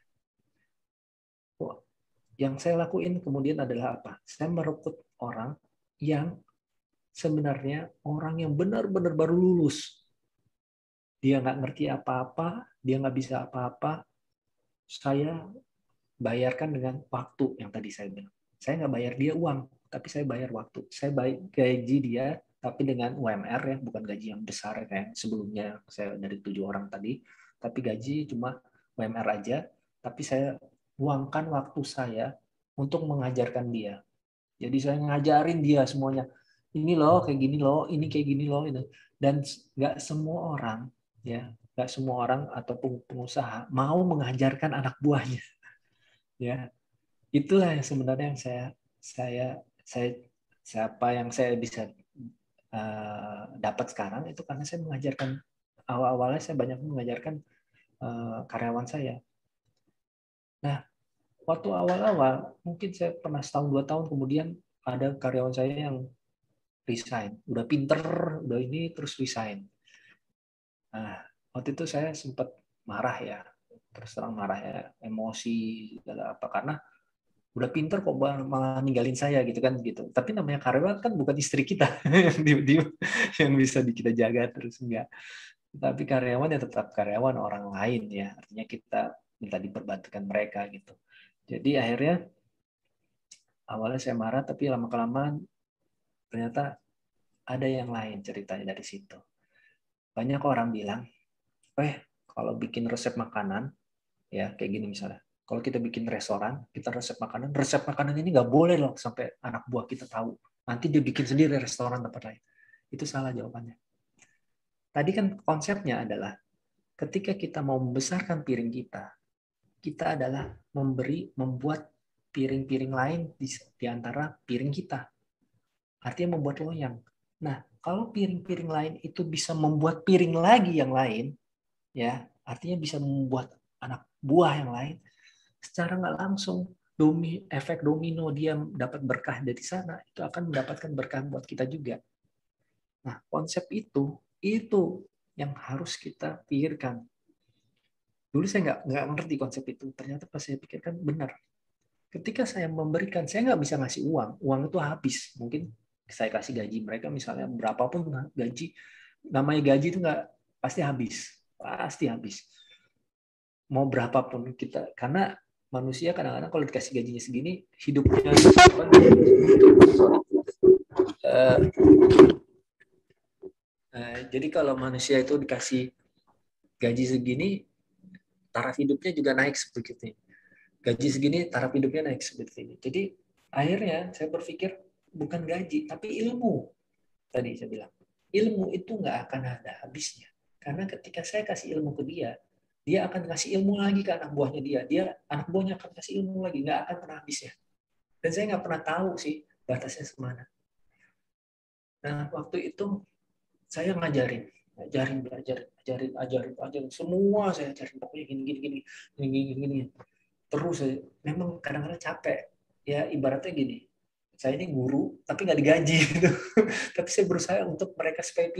Yang saya lakuin kemudian adalah apa? Saya merekrut orang yang sebenarnya orang yang benar-benar baru lulus. Dia nggak ngerti apa-apa, dia nggak bisa apa-apa. Saya bayarkan dengan waktu yang tadi saya bilang. Saya nggak bayar dia uang, tapi saya bayar waktu. Saya gaji dia, tapi dengan UMR ya, bukan gaji yang besar kayak sebelumnya saya dari 7 orang tadi, tapi gaji cuma UMR aja, tapi saya luangkan waktu saya untuk mengajarkan dia. Jadi saya ngajarin dia semuanya. Ini loh, kayak gini loh, ini kayak gini loh. Dan nggak semua orang, ya, nggak semua orang ataupun pengusaha mau mengajarkan anak buahnya. Ya, itulah yang sebenarnya yang siapa yang saya bisa dapat sekarang itu karena saya mengajarkan awal-awalnya saya banyak mengajarkan karyawan saya. Nah, waktu awal-awal mungkin saya pernah setahun 2 tahun kemudian ada karyawan saya yang resign, udah pinter, udah ini terus resign. Nah, waktu itu saya sempat marah ya, terus terang marah ya, emosi segala apa karena udah pinter kok malah ninggalin saya gitu kan gitu. Tapi namanya karyawan kan bukan istri kita yang bisa kita jaga terus enggak. Tapi karyawan ya tetap karyawan orang lain ya. Artinya kita minta diperbantukan mereka gitu. Jadi akhirnya awalnya saya marah tapi lama-kelamaan ternyata ada yang lain ceritanya dari situ. Banyak orang bilang, kalau bikin resep makanan ya kayak gini misalnya. Kalau kita bikin restoran, kita resep makanan ini nggak boleh loh sampai anak buah kita tahu. Nanti dia bikin sendiri restoran tempat lain. Itu salah jawabannya. Tadi kan konsepnya adalah ketika kita mau membesarkan piring kita adalah membuat piring-piring lain di antara piring kita. Artinya membuat loyang. Nah, kalau piring-piring lain itu bisa membuat piring lagi yang lain, ya artinya bisa membuat anak buah yang lain, secara nggak langsung efek domino dia dapat berkah dari sana itu akan mendapatkan berkah buat kita juga. Nah, konsep itu yang harus kita pikirkan. Dulu saya nggak ngerti konsep itu. Ternyata pas saya pikirkan benar. Ketika saya memberikan, saya nggak bisa ngasih uang itu habis. Mungkin saya kasih gaji mereka misalnya berapapun gaji, namanya gaji itu nggak pasti habis. Mau berapapun kita, karena manusia kadang-kadang kalau dikasih gajinya segini, hidupnya jadi kalau manusia itu dikasih gaji segini, taraf hidupnya juga naik seperti ini. Gaji segini, taraf hidupnya naik seperti ini. Jadi akhirnya saya berpikir bukan gaji, tapi ilmu. Tadi saya bilang, ilmu itu nggak akan ada habisnya. Karena ketika saya kasih ilmu ke dia akan kasih ilmu lagi ke anak buahnya anak buahnya akan kasih ilmu lagi, nggak akan pernah habisnya. Dan saya nggak pernah tahu sih batasnya semana. Nah, waktu itu saya ngajarin, ajarin, semua saya ajarin, pokoknya gini. Terus saya memang kadang-kadang capek. Ya ibaratnya gini, saya ini guru tapi nggak digaji gitu. Tapi saya berusaha untuk mereka supaya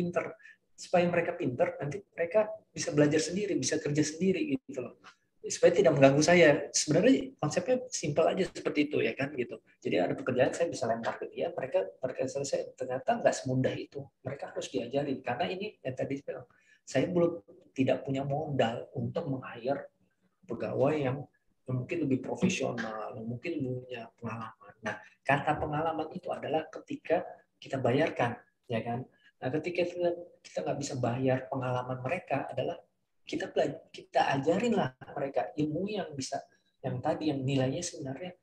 mereka pinter, nanti mereka bisa belajar sendiri, bisa kerja sendiri gitu loh. Supaya tidak mengganggu saya. Sebenarnya konsepnya simpel aja seperti itu ya kan gitu. Jadi ada pekerjaan saya bisa lempar ke dia, mereka selesai. Ternyata nggak semudah itu. Mereka harus diajarin karena ini yang tadi saya belum tidak punya modal untuk meng-hire pegawai yang mungkin lebih profesional, mungkin punya pengalaman. Nah, kata pengalaman itu adalah ketika kita bayarkan, ya kan? Nah, ketika kita nggak bisa bayar pengalaman mereka adalah kita ajarin lah mereka ilmu yang tadi yang nilainya sebenarnya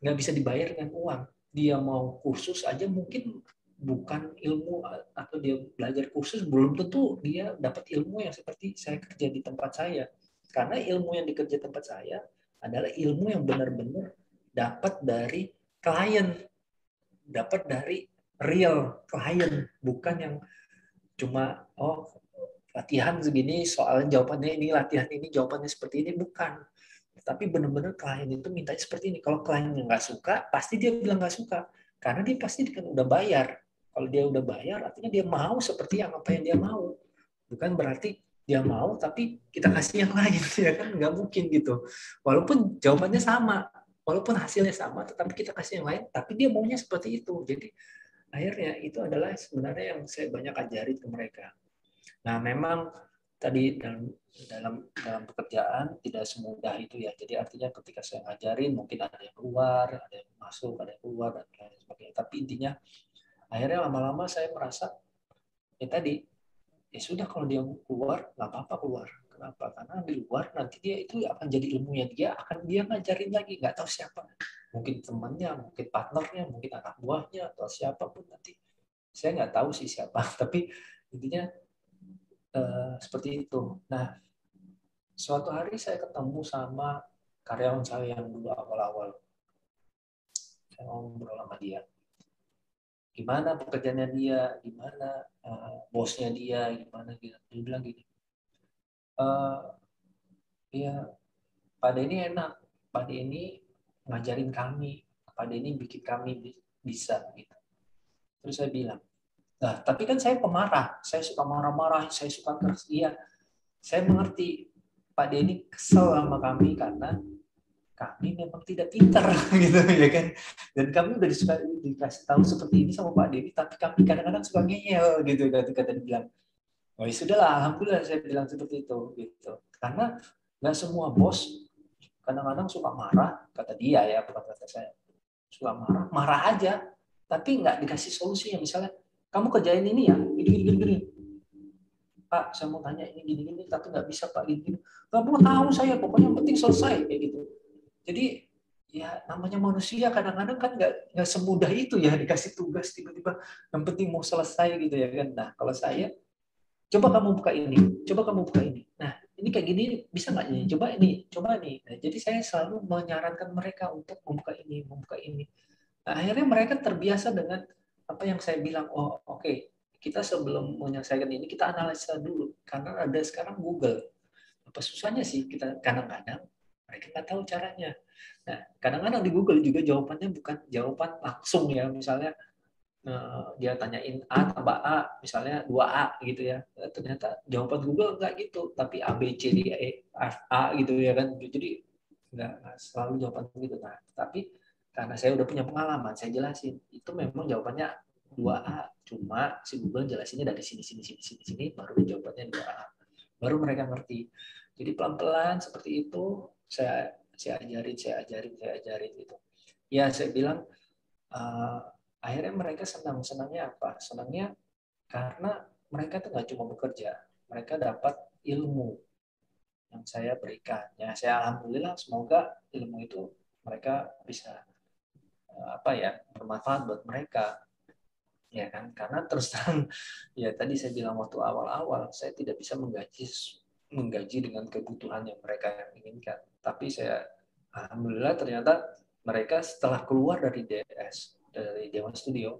nggak bisa dibayar dengan uang. Dia mau kursus aja mungkin bukan ilmu atau dia belajar kursus belum tentu dia dapat ilmu yang seperti saya kerja di tempat saya. Karena ilmu yang dikerja tempat saya adalah ilmu yang benar-benar dapat dari klien, dapat dari real klien, bukan yang cuma latihan segini, soalnya jawabannya ini, latihan ini, jawabannya seperti ini, bukan. Tapi benar-benar klien itu mintanya seperti ini. Kalau kliennya nggak suka, pasti dia bilang nggak suka. Karena dia pasti kan udah bayar. Kalau dia udah bayar, artinya dia mau seperti apa yang dia mau. Bukan berarti dia mau, tapi kita kasih yang lain. Ya kan nggak mungkin gitu. Walaupun jawabannya sama, walaupun hasilnya sama, tetapi kita kasih yang lain, tapi dia maunya seperti itu. Jadi akhirnya itu adalah sebenarnya yang saya banyak ajarin ke mereka. Nah, memang tadi dalam pekerjaan tidak semudah itu ya. Jadi artinya ketika saya ngajarin mungkin ada yang keluar, ada yang masuk, ada yang keluar dan lain sebagainya. Tapi intinya akhirnya lama-lama saya merasa ya tadi ya sudah kalau dia keluar nggak apa-apa keluar. Kenapa? Karena di luar nanti dia itu akan jadi ilmunya dia ngajarin lagi nggak tahu siapa. Mungkin temannya, mungkin partnernya, mungkin anak buahnya atau siapapun nanti. Saya nggak tahu sih siapa, tapi intinya seperti itu. Nah, suatu hari saya ketemu sama karyawan saya yang dulu awal-awal. Saya ngobrol sama dia. Gimana pekerjaannya dia, gimana bosnya dia, gimana gitu. Dia bilang gini, ya Pak Denny enak, Pak Denny ngajarin kami, Pak Denny bikin kami bisa gitu. Terus saya bilang, nah tapi kan saya pemarah, saya suka marah-marah, saya suka keras. Iya, saya mengerti Pak Denny kesel sama kami karena kami memang tidak pintar gitu ya kan, dan kami udah dikasih tahu seperti ini sama Pak Denny, tapi kami kadang-kadang suka ngeyel gitu kata dia bilang. Oh ya sudahlah, alhamdulillah saya bilang seperti itu gitu, karena nggak semua bos kadang-kadang suka marah, kata dia ya, bukan kata saya, suka marah aja, tapi nggak dikasih solusi yang misalnya kamu kerjain ini ya, gini. Pak, saya mau tanya ini gini, tapi nggak bisa Pak gini. Nggak mau tahu saya, pokoknya yang penting selesai kayak gitu. Jadi ya namanya manusia kadang-kadang kan nggak semudah itu ya dikasih tugas tiba-tiba yang penting mau selesai gitu ya kan. Nah kalau saya coba kamu buka ini, Nah ini kayak gini bisa nggak ini? Coba nih. Nah, jadi saya selalu menyarankan mereka untuk membuka ini. Nah, akhirnya mereka terbiasa dengan apa yang saya bilang. Oh oke. Kita sebelum menyelesaikan ini kita analisa dulu karena ada sekarang Google. Apa susahnya sih kita kadang-kadang mereka nggak tahu caranya. Nah, kadang-kadang di Google juga jawabannya bukan jawaban langsung ya, misalnya dia tanyain A tambah A, misalnya 2A gitu ya. Ternyata jawaban Google enggak gitu, tapi A, B, C, D, E, F, A gitu ya kan. Jadi enggak selalu jawaban gitu. Nah, tapi karena saya udah punya pengalaman, saya jelasin. Itu memang jawabannya 2A. Cuma si Google jelasinnya dari sini, baru jawabannya 2A. Baru mereka ngerti. Jadi pelan-pelan seperti itu, saya ajarin gitu. Ya, saya bilang, akhirnya mereka senangnya apa? Senangnya karena mereka tuh nggak cuma bekerja, mereka dapat ilmu yang saya berikan. Ya saya alhamdulillah semoga ilmu itu mereka bisa bermanfaat buat mereka, ya kan? Karena terus terang ya tadi saya bilang waktu awal-awal saya tidak bisa menggaji dengan kebutuhan yang mereka inginkan. Tapi saya alhamdulillah ternyata mereka setelah keluar dari Dewan Studio,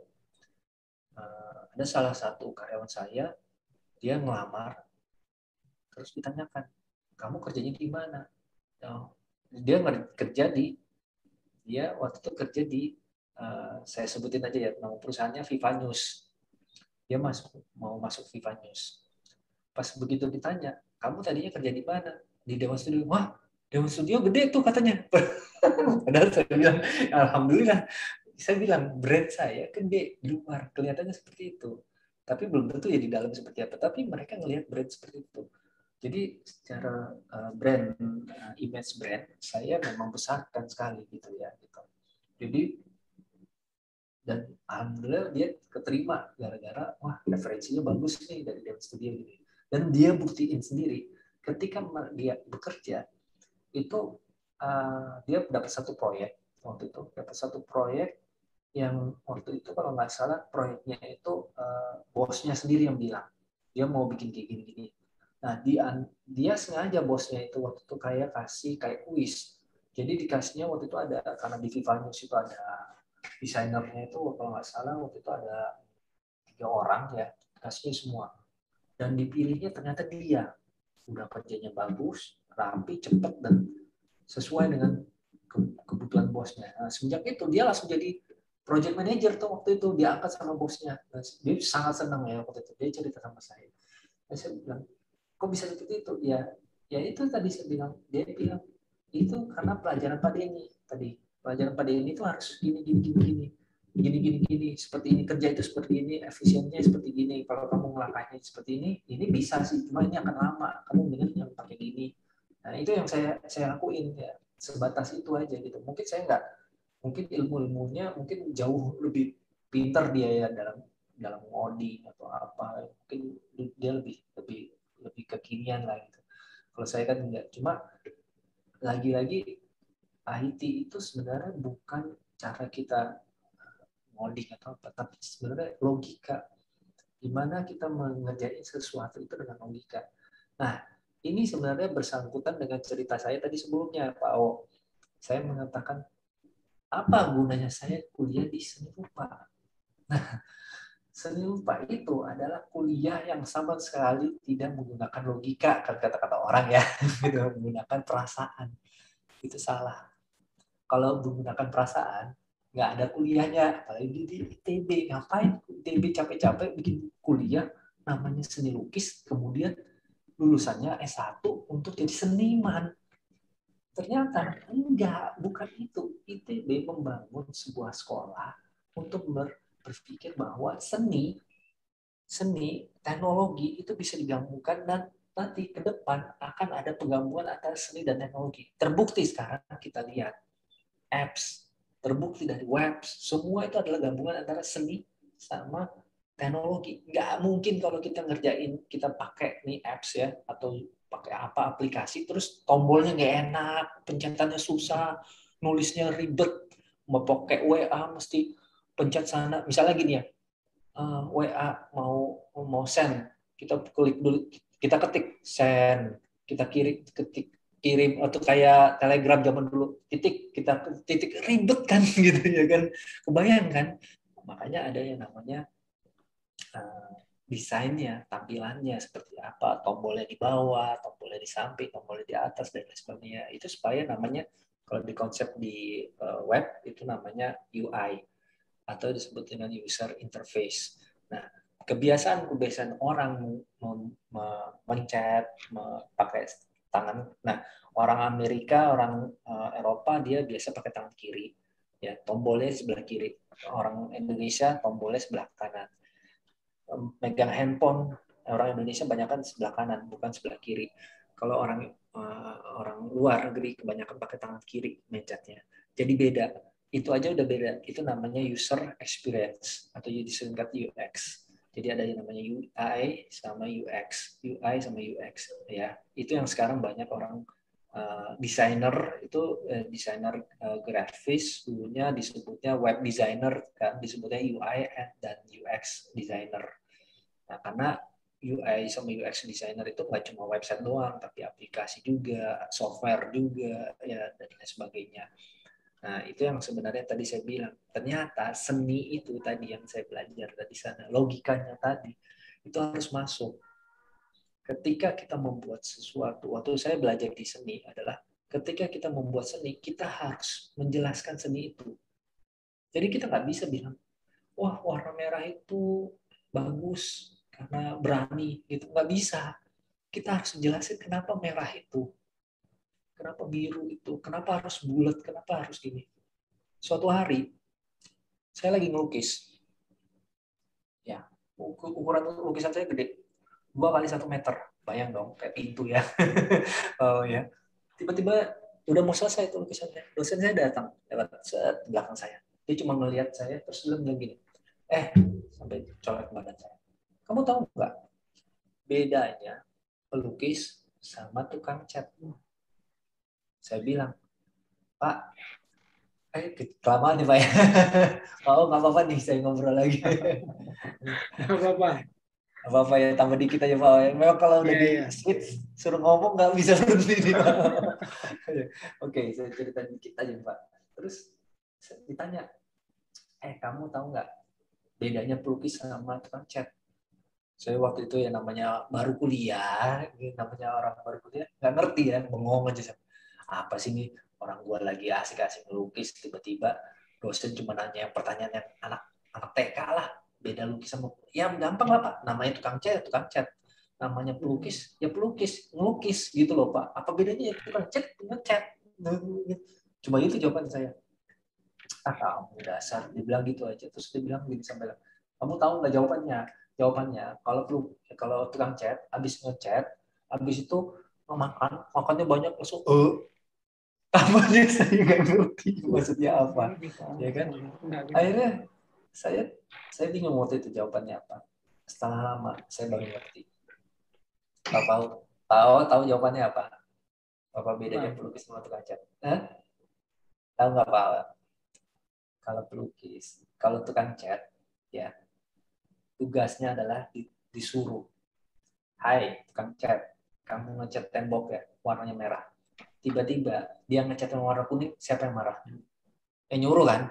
ada salah satu karyawan saya, dia ngelamar, terus ditanyakan, kamu kerjanya di mana? Dia waktu itu kerja di, saya sebutin aja ya, nama perusahaannya Viva News. Dia mau masuk Viva News. Pas begitu ditanya, kamu tadinya kerja di mana? Di Dewan Studio. Wah, Dewan Studio gede tuh katanya. Padahal saya bilang, alhamdulillah. Saya bilang, brand saya gede di luar. Kelihatannya seperti itu. Tapi belum tentu ya di dalam seperti apa. Tapi mereka ngelihat brand seperti itu. Jadi secara image brand, saya memang besarkan sekali gitu ya. Gitu. Jadi, dan alhamdulillah dia keterima gara-gara, wah referensinya bagus nih dari Dewan Studio ini. Dan dia buktiin sendiri, ketika dia bekerja, itu dia dapat satu proyek, yang waktu itu kalau nggak salah proyeknya itu bosnya sendiri yang bilang dia mau bikin kayak gini-gini. Nah dia sengaja bosnya itu waktu itu kasih kayak kuis. Jadi dikasihnya waktu itu ada, karena di Viva News itu ada desainernya itu kalau nggak salah waktu itu ada 3 orang ya, kasihnya semua. Dan dipilihnya ternyata dia udah kerjanya bagus, rapi, cepet, dan sesuai dengan kebutuhan bosnya. Nah, semenjak itu dia langsung jadi project manager tuh waktu itu, diangkat sama bosnya. Nah, dia sangat senang ya waktu itu. Dia cerita sama saya. Dan saya bilang, kok bisa seperti itu? Ya itu tadi saya bilang. Dia bilang itu karena pelajaran Pak Denny tadi. Pelajaran Pak Denny itu harus gini, seperti ini, kerja itu seperti ini, efisiennya seperti gini. Kalau kamu ngelangkahnya seperti ini bisa sih, cuma ini akan lama. Kamu mendingan yang pakai gini. Nah itu yang saya lakuin ya, sebatas itu aja gitu. Mungkin saya nggak, mungkin ilmunya mungkin jauh lebih pintar dia ya dalam ngoding atau apa. Mungkin dia lebih kekinian lah gitu. Kalau saya kan enggak, cuma lagi-lagi IT itu sebenarnya bukan cara kita ngoding atau apa, tapi sebenarnya logika. Gimana kita mengerjain sesuatu itu dengan logika. Nah, ini sebenarnya bersangkutan dengan cerita saya tadi sebelumnya, Pak O. Saya mengatakan, apa gunanya saya kuliah di seni rupa? Nah, seni rupa itu adalah kuliah yang sama sekali tidak menggunakan logika, kata-kata orang ya, menggunakan perasaan. Itu salah. Kalau menggunakan perasaan, nggak ada kuliahnya. Apalagi di ITB, ngapain ITB capek-capek bikin kuliah namanya seni lukis, kemudian lulusannya S1 untuk jadi seniman. Ternyata enggak, bukan itu. ITB membangun sebuah sekolah untuk berpikir bahwa seni, teknologi itu bisa digabungkan, dan nanti ke depan akan ada penggabungan antara seni dan teknologi. Terbukti sekarang kita lihat apps, terbukti dari web, semua itu adalah gabungan antara seni sama teknologi. Nggak mungkin kalau kita ngerjain, kita pakai nih apps ya, atau pakai apa aplikasi, terus tombolnya nggak enak, pencetannya susah, nulisnya ribet, mau pakai WA mesti pencet sana. Misalnya gini ya, WA mau send, kita klik dulu, kita ketik send, kita kirim atau kayak telegram zaman dulu, kita titik ribet kan gitu ya kan, kebayang kan. Makanya ada yang namanya desainnya, tampilannya seperti apa, tombolnya di bawah, tombolnya di samping, tombolnya di atas, dan lain sebagainya. Itu supaya namanya, kalau di konsep di web itu namanya UI atau disebut dengan user interface. Nah, kebiasaan orang mencet, pakai tangan. Nah, orang Amerika, orang Eropa dia biasa pakai tangan kiri, ya tombolnya sebelah kiri. Orang Indonesia tombolnya sebelah kanan. Megang handphone orang Indonesia banyak kan sebelah kanan, bukan sebelah kiri. Kalau orang luar negeri kebanyakan pakai tangan kiri mencetnya. Jadi beda. Itu aja udah beda. Itu namanya user experience atau disingkat UX. Jadi ada yang namanya UI sama UX, UI sama UX ya. Itu yang sekarang banyak orang desainer itu desainer grafis, dulunya disebutnya web designer kan, disebutnya UI dan UX designer. Nah, karena UI sama UX designer itu nggak cuma website doang, tapi aplikasi juga, software juga, ya dan lain sebagainya. Nah, itu yang sebenarnya tadi saya bilang. Ternyata seni itu tadi yang saya belajar dari sana, logikanya tadi itu harus masuk. Ketika kita membuat sesuatu, waktu saya belajar di seni adalah ketika kita membuat seni, kita harus menjelaskan seni itu. Jadi kita nggak bisa bilang, wah warna merah itu bagus karena berani, gitu. Nggak bisa. Kita harus jelasin kenapa merah itu, kenapa biru itu, kenapa harus bulat, kenapa harus gini. Suatu hari, saya lagi ngelukis. Ya, ukuran lukisan saya gede. 2 kali 1 meter. Bayang dong, kayak pintu ya. Oh ya. Tiba-tiba udah mau selesai tuh lukisannya. Dosen saya datang lewat belakang saya. Dia cuma melihat saya, terus dia bilang gini, sampai colek badan saya. Kamu tahu nggak bedanya pelukis sama tukang cat? Saya bilang, Pak, kelamaan nih Pak ya. Oh, nggak apa-apa nih, saya ngobrol lagi. Nggak apa-apa. Apa-apa ya, tambah dikit aja Pak. Memang kalau udah di switch, suruh ngomong nggak bisa berhenti nih Pak. Oke, saya cerita dikit aja Pak. Terus saya ditanya, kamu tahu nggak bedanya pelukis sama tukang cat? Saya waktu itu ya namanya baru kuliah, namanya orang baru kuliah, nggak ngerti ya, bengong aja. Apa sih ini, orang gue lagi asik-asik melukis, tiba-tiba dosen cuma nanya pertanyaan yang anak TK lah, beda lukis sama, ya gampang lah Pak, namanya tukang cat, namanya pelukis ya pelukis, ngelukis gitu loh Pak, apa bedanya ya tukang cat ngecat. Cuma itu jawaban saya. Kamu dasar, dibilang gitu aja. Terus dia bilang gini, sampai kamu tahu nggak jawabannya kalau tukang cat habis ngecat, habis itu makannya banyak langsung apa aja, saya nggak ngerti maksudnya apa, ya kan. Akhirnya saya bingung waktu itu jawabannya apa. Setelah lama saya baru ngerti. Tahu jawabannya apa? Apa bedanya pelukis sama tukang cat? Tahu nggak Pak? Kalau pelukis, kalau tukang cat, ya tugasnya adalah disuruh. Hai, tukang cat, kamu ngecat tembok ya, warnanya merah. Tiba-tiba dia ngecat yang warna kuning, siapa yang marah? Nyuruh kan?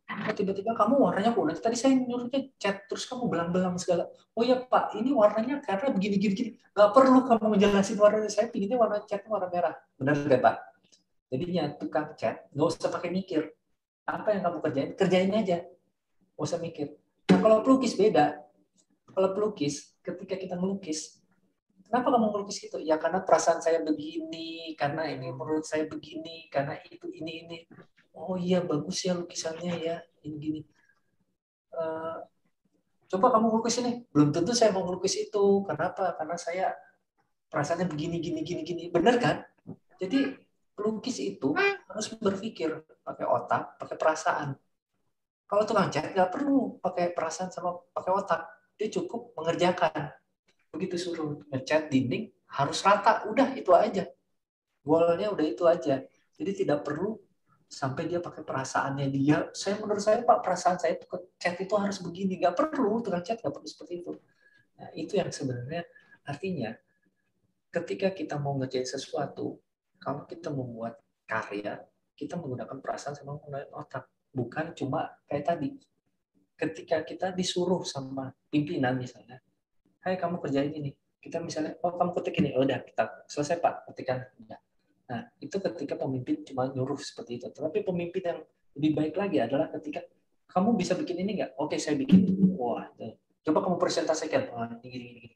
Oh, tiba-tiba kamu warnanya kuning. Tadi saya nyuruhnya cat, terus kamu belang-belang segala. Oh ya Pak, ini warnanya karena begini-gini. Gak perlu kamu menjelasin warnanya. Saya pinginnya warna catnya warna merah. Benar nggak Pak? Jadinya tukang cat, nggak usah pakai mikir. Apa yang kamu kerjain aja. Nggak usah mikir. Nah, kalau pelukis beda. Kalau pelukis, ketika kita melukis, kenapa kamu melukis itu? Ya karena perasaan saya begini, karena ini menurut saya begini, karena itu ini. Oh iya, bagus ya lukisannya ya, ini gini. Coba kamu melukis ini. Belum tentu saya mau melukis itu. Kenapa? Karena saya perasaannya begini, gini. Benar kan? Jadi pelukis itu harus berpikir pakai otak, pakai perasaan. Kalau tukang cat nggak perlu pakai perasaan sama pakai otak. Dia cukup mengerjakan. Begitu suruh ngecat dinding, harus rata. Udah, itu aja. Goalnya udah itu aja. Jadi tidak perlu sampai dia pakai perasaannya dia. Menurut saya Pak, perasaan saya itu cat itu harus begini. Nggak perlu, tukang cat nggak perlu seperti itu. Nah, itu yang sebenarnya artinya ketika kita mau ngerjain sesuatu, kalau kita membuat karya, kita menggunakan perasaan sama menggunakan otak. Bukan cuma kayak tadi, ketika kita disuruh sama pimpinan misalnya, hai kamu kerjain ini. Kita misalnya, oh kamu ketik ini, oh, udah kita selesai Pak, ketikan. Nah, itu ketika pemimpin cuma nyuruh seperti itu. Tapi pemimpin yang lebih baik lagi adalah ketika kamu bisa bikin ini nggak? Oke, saya bikin. Wah, coba kamu presentasikan. Oh, gini.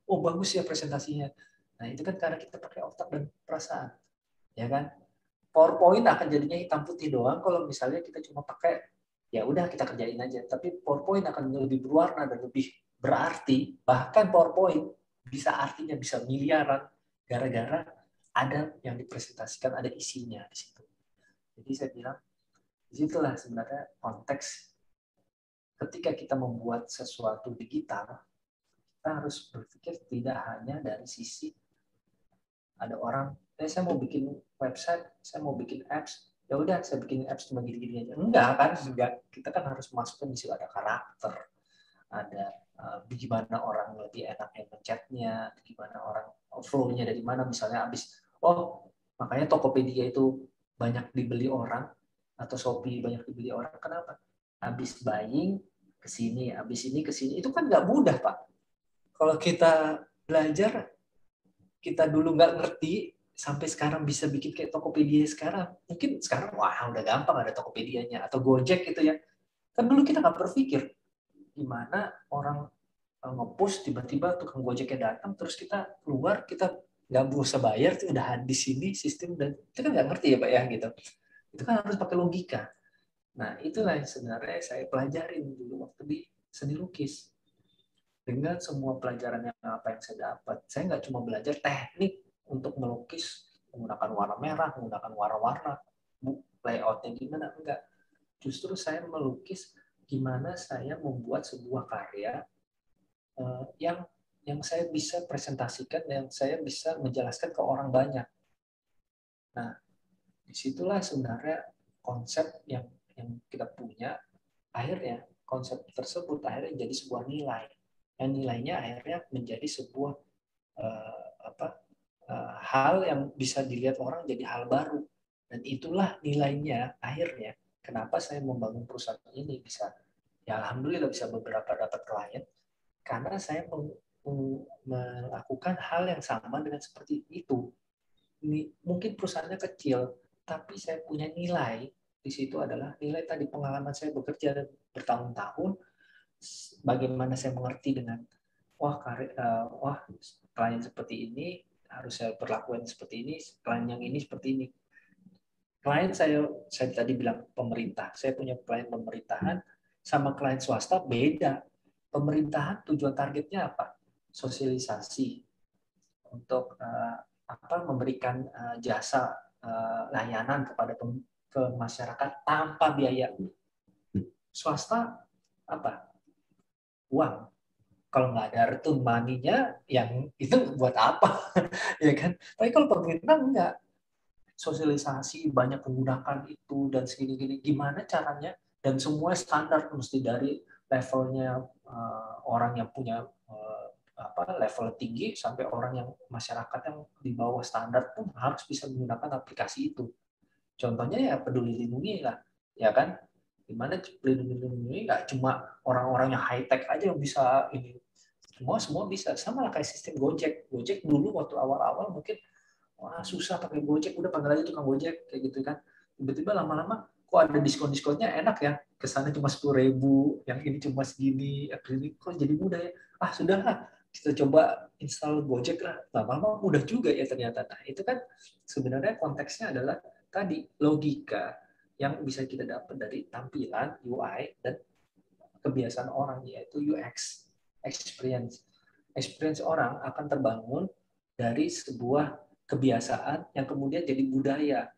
Oh, bagus ya presentasinya. Nah, itu kan karena kita pakai otak dan perasaan. Ya kan? PowerPoint akan jadinya hitam putih doang kalau misalnya kita cuma pakai, ya udah kita kerjain aja. Tapi PowerPoint akan lebih berwarna dan lebih berarti. Bahkan PowerPoint bisa artinya bisa miliaran gara-gara ada yang dipresentasikan, ada isinya di situ. Jadi saya bilang, disitulah sebenarnya konteks ketika kita membuat sesuatu digital, kita harus berpikir tidak hanya dari sisi ada orang, saya mau bikin website, saya mau bikin apps, ya udah saya bikin apps cuma gini-gini aja. Enggak kan, enggak. Kita kan harus masukkan di situ ada karakter, ada gimana orang lebih enak yang menchatnya, gimana orang flow-nya dari mana, misalnya habis, makanya Tokopedia itu banyak dibeli orang, atau Shopee banyak dibeli orang, kenapa? Habis buying ke sini, habis ini ke sini, itu kan nggak mudah Pak. Kalau kita belajar, kita dulu nggak ngerti, sampai sekarang bisa bikin kayak Tokopedia sekarang, mungkin sekarang wah udah gampang ada Tokopedia-nya, atau Gojek gitu ya. Kan dulu kita nggak berpikir, gimana orang nge-push tiba-tiba tukang Gojeknya datang, terus kita keluar, kita nggak berusaha bayar, itu udah di sini sistem, dan itu kan nggak ngerti ya Pak ya gitu. Itu kan harus pakai logika. Nah itulah yang sebenarnya saya pelajarin dulu waktu di seni lukis. Dengan semua pelajaran yang saya dapat, saya nggak cuma belajar teknik untuk melukis menggunakan warna merah, menggunakan warna-warna, layoutnya gimana, enggak. Justru saya melukis gimana saya membuat sebuah karya yang saya bisa presentasikan, yang saya bisa menjelaskan ke orang banyak. Nah, disitulah sebenarnya konsep yang kita punya, akhirnya konsep tersebut akhirnya jadi sebuah nilai. Yang nilainya akhirnya menjadi sebuah hal yang bisa dilihat orang jadi hal baru. Dan itulah nilainya akhirnya kenapa saya membangun perusahaan ini bisa, ya alhamdulillah bisa beberapa dapat klien, karena saya melakukan hal yang sama dengan seperti itu. mungkin perusahaannya kecil, tapi saya punya nilai di situ adalah nilai tadi pengalaman saya bekerja bertahun-tahun, bagaimana saya mengerti dengan wah klien seperti ini harus saya perlakukan seperti ini, klien yang ini seperti ini. Klien saya tadi bilang pemerintah, saya punya klien pemerintahan sama klien swasta beda. Pemerintahan tujuan targetnya apa? Sosialisasi untuk memberikan jasa layanan kepada ke masyarakat tanpa biaya. Swasta apa? Uang. Kalau nggak ada return money-nya, yang itu buat apa? Ya kan? Tapi kalau pemerintah enggak, sosialisasi banyak menggunakan itu dan segini-gini, gimana caranya, dan semua standar mesti dari levelnya orang yang punya level tinggi sampai orang yang masyarakat yang di bawah standar pun harus bisa menggunakan aplikasi itu. Contohnya ya Peduli Lindungi lah, ya kan? Gimana Peduli Lindungi nggak cuma orang-orang yang high tech aja yang bisa ini, semua bisa. Sama lah kayak sistem Gojek. Gojek dulu waktu awal-awal mungkin wah susah pakai Gojek, udah panggil aja tukang Gojek kayak gitu kan. Tiba-tiba lama-lama kok ada diskon-diskonnya enak ya. Kesannya cuma 10.000, yang ini cuma segini, ini kok jadi mudah ya. Ah sudahlah, kita coba install Gojek lah. Lama-lama mudah juga ya ternyata. Nah itu kan sebenarnya konteksnya adalah tadi logika yang bisa kita dapat dari tampilan UI dan kebiasaan orang, yaitu UX, experience. Experience orang akan terbangun dari sebuah kebiasaan yang kemudian jadi budaya.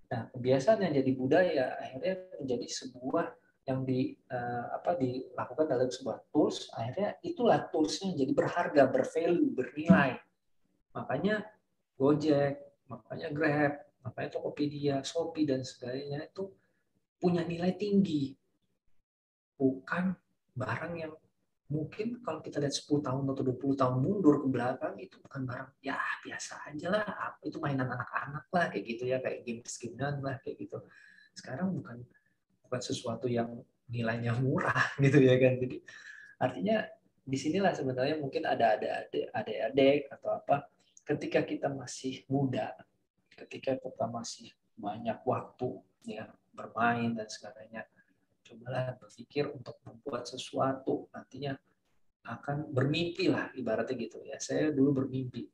Nah, kebiasaan yang jadi budaya akhirnya menjadi sebuah yang dilakukan dalam sebuah tools, akhirnya itulah toolsnya jadi berharga, bervalue, bernilai. Makanya Gojek, makanya Grab, makanya Tokopedia, Shopee, dan sebagainya itu punya nilai tinggi. Bukan barang yang mungkin kalau kita lihat 10 tahun atau 20 tahun mundur ke belakang, itu bukan barang ya biasa aja lah, itu mainan anak-anak lah kayak gitu ya, kayak games-gamean lah kayak gitu. Sekarang bukan sesuatu yang nilainya murah gitu ya kan. Jadi artinya disinilah sebenarnya mungkin ada adik-adik atau apa, ketika kita masih muda, ketika kita masih banyak waktu ya bermain dan sebagainya, cobalah berpikir untuk membuat sesuatu, nantinya akan bermimpi lah ibaratnya gitu ya. Saya dulu bermimpi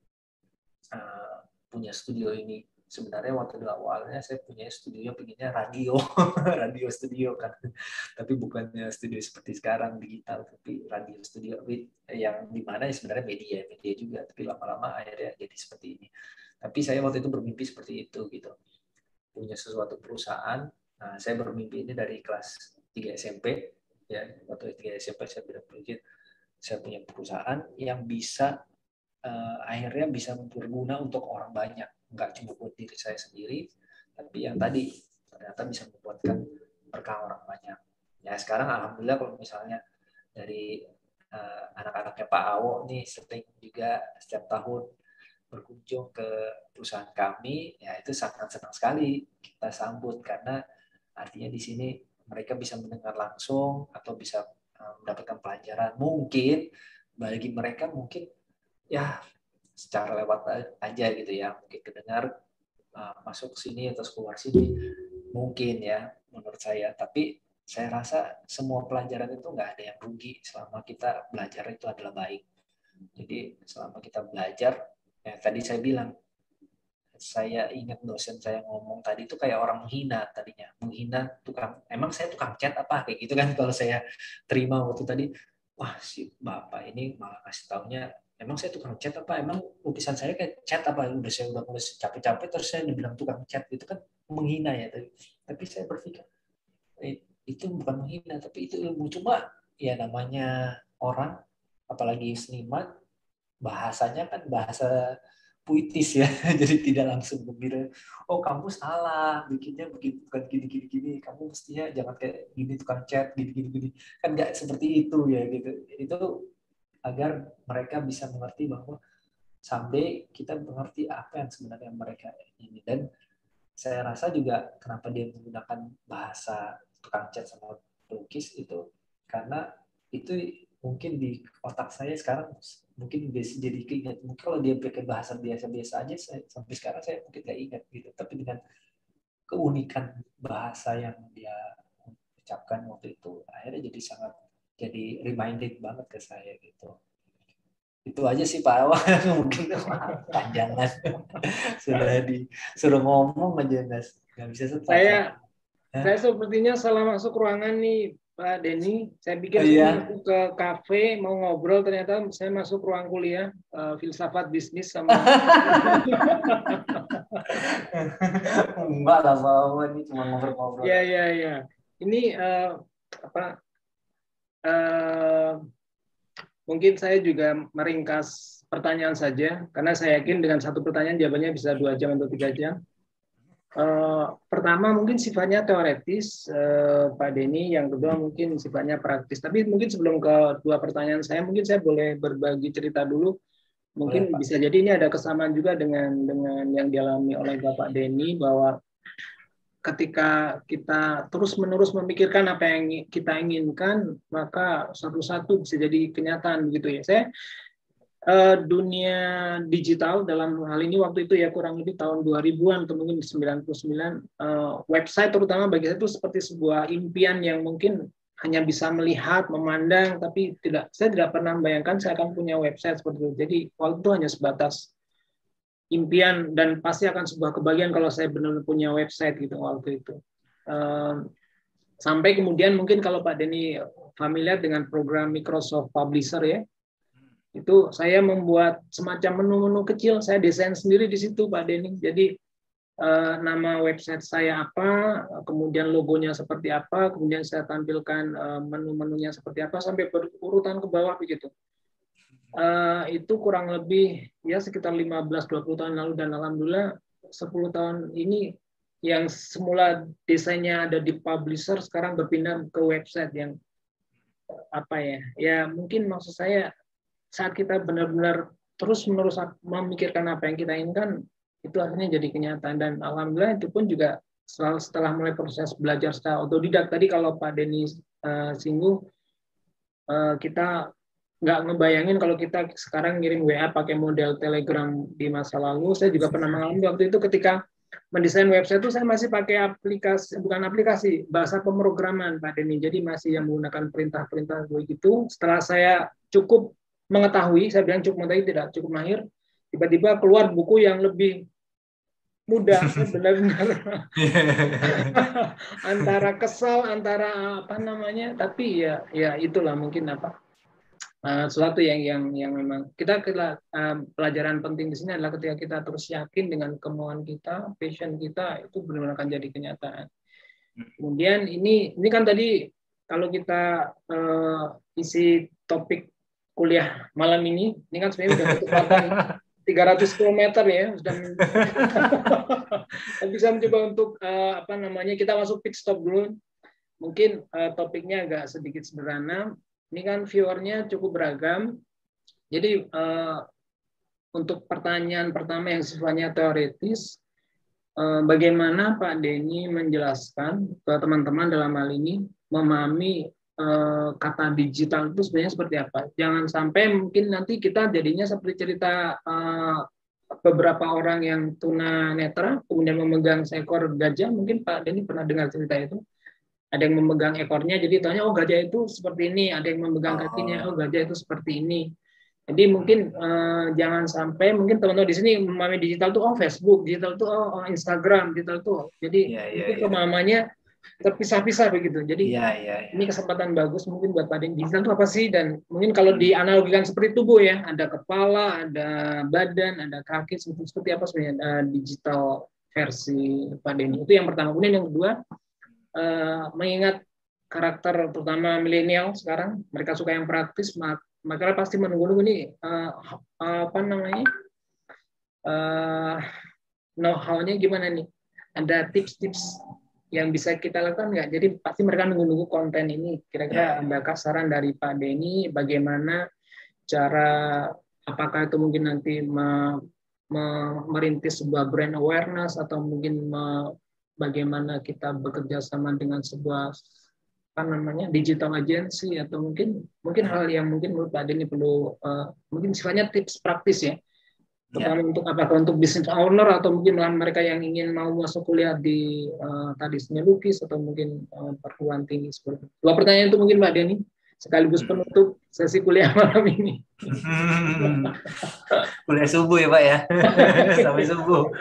punya studio ini. Sebenarnya waktu awalnya saya punya studio pengennya radio, radio studio kan. Tapi bukannya studio seperti sekarang digital, tapi radio studio yang dimana sebenarnya media juga. Tapi lama-lama akhirnya jadi seperti ini. Tapi saya waktu itu bermimpi seperti itu gitu. Punya sesuatu perusahaan. Nah, saya bermimpi ini dari kelas 3 SMP. Ya, waktu 3 SMP saya berpikir saya punya perusahaan yang bisa akhirnya bisa berguna untuk orang banyak, nggak cuma buat diri saya sendiri, tapi yang tadi ternyata bisa membuatkan berkah orang banyak. Ya sekarang alhamdulillah kalau misalnya dari anak-anaknya Pak Awo nih sering juga setiap tahun berkunjung ke perusahaan kami, ya itu sangat senang sekali kita sambut, karena artinya di sini mereka bisa mendengar langsung atau bisa mendapatkan pelajaran. Mungkin bagi mereka mungkin ya secara lewat aja gitu ya, mungkin kedengar masuk sini atau keluar sini mungkin ya menurut saya. Tapi saya rasa semua pelajaran itu nggak ada yang rugi selama kita belajar itu adalah baik. Jadi selama kita belajar, ya tadi saya bilang, saya ingat dosen saya ngomong tadi itu kayak orang menghina tadinya, menghina tukang, emang saya tukang cat apa kayak gitu kan. Kalau saya terima waktu tadi, wah si bapak ini malah kasih taunya, emang saya tukang cat apa, emang lukisan saya kayak cat apa, saya udah mulai capek-capek terus saya dibilang tukang cat, itu kan menghina ya. Tapi saya berpikir itu bukan menghina, tapi itu ilmu. Cuma ya namanya orang, apalagi seniman, bahasanya kan bahasa puitis ya, jadi tidak langsung gembira. Oh kamu salah, bikinnya begini, bukan gini, kamu mestinya jangan kayak gini, tukang cat, gini. Kan nggak seperti itu ya gitu. Itu agar mereka bisa mengerti bahwa someday kita mengerti apa yang sebenarnya mereka ini. Dan saya rasa juga kenapa dia menggunakan bahasa tukang cat sama pelukis itu karena itu mungkin di otak saya sekarang mungkin jadi keinget. Mungkin kalau dia pakai bahasa biasa-biasa aja, sampai sekarang saya mungkin nggak ingat gitu. Tapi dengan keunikan bahasa yang dia ucapkan waktu itu, akhirnya jadi reminded banget ke saya gitu. Itu aja sih Pak Awa. Mungkin panjangan sudah disuruh ngomong aja nggak bisa stop. Saya sepertinya salah masuk ruangan nih Pak Denny. Saya pikir saya masuk ke kafe mau ngobrol, ternyata saya masuk ruang kuliah filsafat bisnis sama. Enggak lah Pak, ini cuma ngobrol-ngobrol. Ya. Ini mungkin saya juga meringkas pertanyaan saja, karena saya yakin dengan satu pertanyaan jawabannya bisa 2 jam atau 3 jam. Pertama mungkin sifatnya teoretis, Pak Denny. Yang kedua mungkin sifatnya praktis. Tapi mungkin sebelum ke 2 pertanyaan saya, mungkin saya boleh berbagi cerita dulu. Mungkin bisa jadi ini ada kesamaan juga dengan yang dialami oleh Bapak Denny, bahwa ketika kita terus-menerus memikirkan apa yang kita inginkan, maka satu-satu bisa jadi kenyataan begitu ya. Saya dunia digital dalam hal ini waktu itu ya kurang lebih tahun 2000-an atau mungkin 99, website terutama bagi saya itu seperti sebuah impian yang mungkin hanya bisa melihat, memandang, tapi saya tidak pernah membayangkan saya akan punya website seperti itu. Jadi waktu itu hanya sebatas impian, dan pasti akan sebuah kebahagiaan kalau saya benar-benar punya website gitu waktu itu. Sampai kemudian mungkin kalau Pak Denny familiar dengan program Microsoft Publisher ya, itu saya membuat semacam menu-menu kecil, saya desain sendiri di situ Pak Denny. Jadi nama website saya apa, kemudian logonya seperti apa, kemudian saya tampilkan menu-menunya seperti apa sampai berurutan ke bawah begitu. Itu kurang lebih ya sekitar 15-20 tahun lalu, dan alhamdulillah 10 tahun ini yang semula desainnya ada di publisher sekarang berpindah ke website yang ya mungkin maksud saya saat kita benar-benar terus-menerus memikirkan apa yang kita inginkan, itu akhirnya jadi kenyataan. Dan alhamdulillah itu pun juga setelah mulai proses belajar secara otodidak. Tadi kalau Pak Denny singgung, kita nggak ngebayangin kalau kita sekarang ngirim WA pakai model Telegram di masa lalu. Saya juga pernah mengalami waktu itu ketika mendesain website itu saya masih pakai aplikasi, bahasa pemrograman Pak Denny. Jadi masih yang menggunakan perintah-perintah begitu. Setelah saya cukup mengetahui, saya bilang cukup mengetahui, tidak cukup mahir, tiba-tiba keluar buku yang lebih mudah, benar-benar antara kesal, antara tapi ya itulah mungkin sesuatu yang memang kita pelajaran penting di sini adalah ketika kita terus yakin dengan kemauan kita, passion kita, itu benar-benar akan jadi kenyataan. Kemudian ini kan tadi kalau kita isi topik kuliah malam ini kan sebenarnya sudah ketepatan 300 km ya, sudah. Bisa mencoba untuk kita masuk pit stop dulu. Mungkin topiknya agak sedikit sederhana. Ini kan viewernya cukup beragam. Jadi untuk pertanyaan pertama yang sifatnya teoritis, bagaimana Pak Denny menjelaskan ke teman-teman dalam hal ini memahami kata digital itu sebenarnya seperti apa. Jangan sampai mungkin nanti kita jadinya seperti cerita beberapa orang yang tunanetra kemudian memegang seekor gajah. Mungkin Pak Denny pernah dengar cerita itu. Ada yang memegang ekornya, jadi tanya, oh gajah itu seperti ini. Ada yang memegang kakinya, oh gajah itu seperti ini. Jadi mungkin jangan sampai mungkin teman-teman di sini memahami digital itu Facebook, digital itu Instagram, digital itu. Jadi mungkin pemahamannya terpisah-pisah begitu. Jadi ini kesempatan bagus mungkin buat Pak Denny. Digital itu apa sih? Dan mungkin kalau dianalogikan seperti tubuh ya, ada kepala, ada badan, ada kaki, seperti apa sebenarnya digital versi Pak Denny. Itu yang pertama. Kemudian yang kedua, mengingat karakter terutama milenial sekarang, mereka suka yang praktis, maka pasti menunggu ini know-how-nya gimana nih? Ada tips-tips yang bisa kita lakukan nggak? Jadi pasti mereka nunggu konten ini. Kira-kira ada saran dari Pak Denny bagaimana cara, apakah itu mungkin nanti merintis sebuah brand awareness atau mungkin bagaimana kita bekerja sama dengan sebuah apa namanya digital agency, atau mungkin hal yang mungkin menurut Pak Denny perlu mungkin sifatnya tips praktis ya, terutama untuk apakah untuk business owner atau mungkin malah mereka yang ingin mau masuk kuliah di tadi seni lukis atau mungkin perguruan tinggi seperti itu. Dua pertanyaan itu mungkin Pak Denny sekaligus penutup sesi kuliah malam ini. Kuliah subuh ya Pak ya, sampai subuh.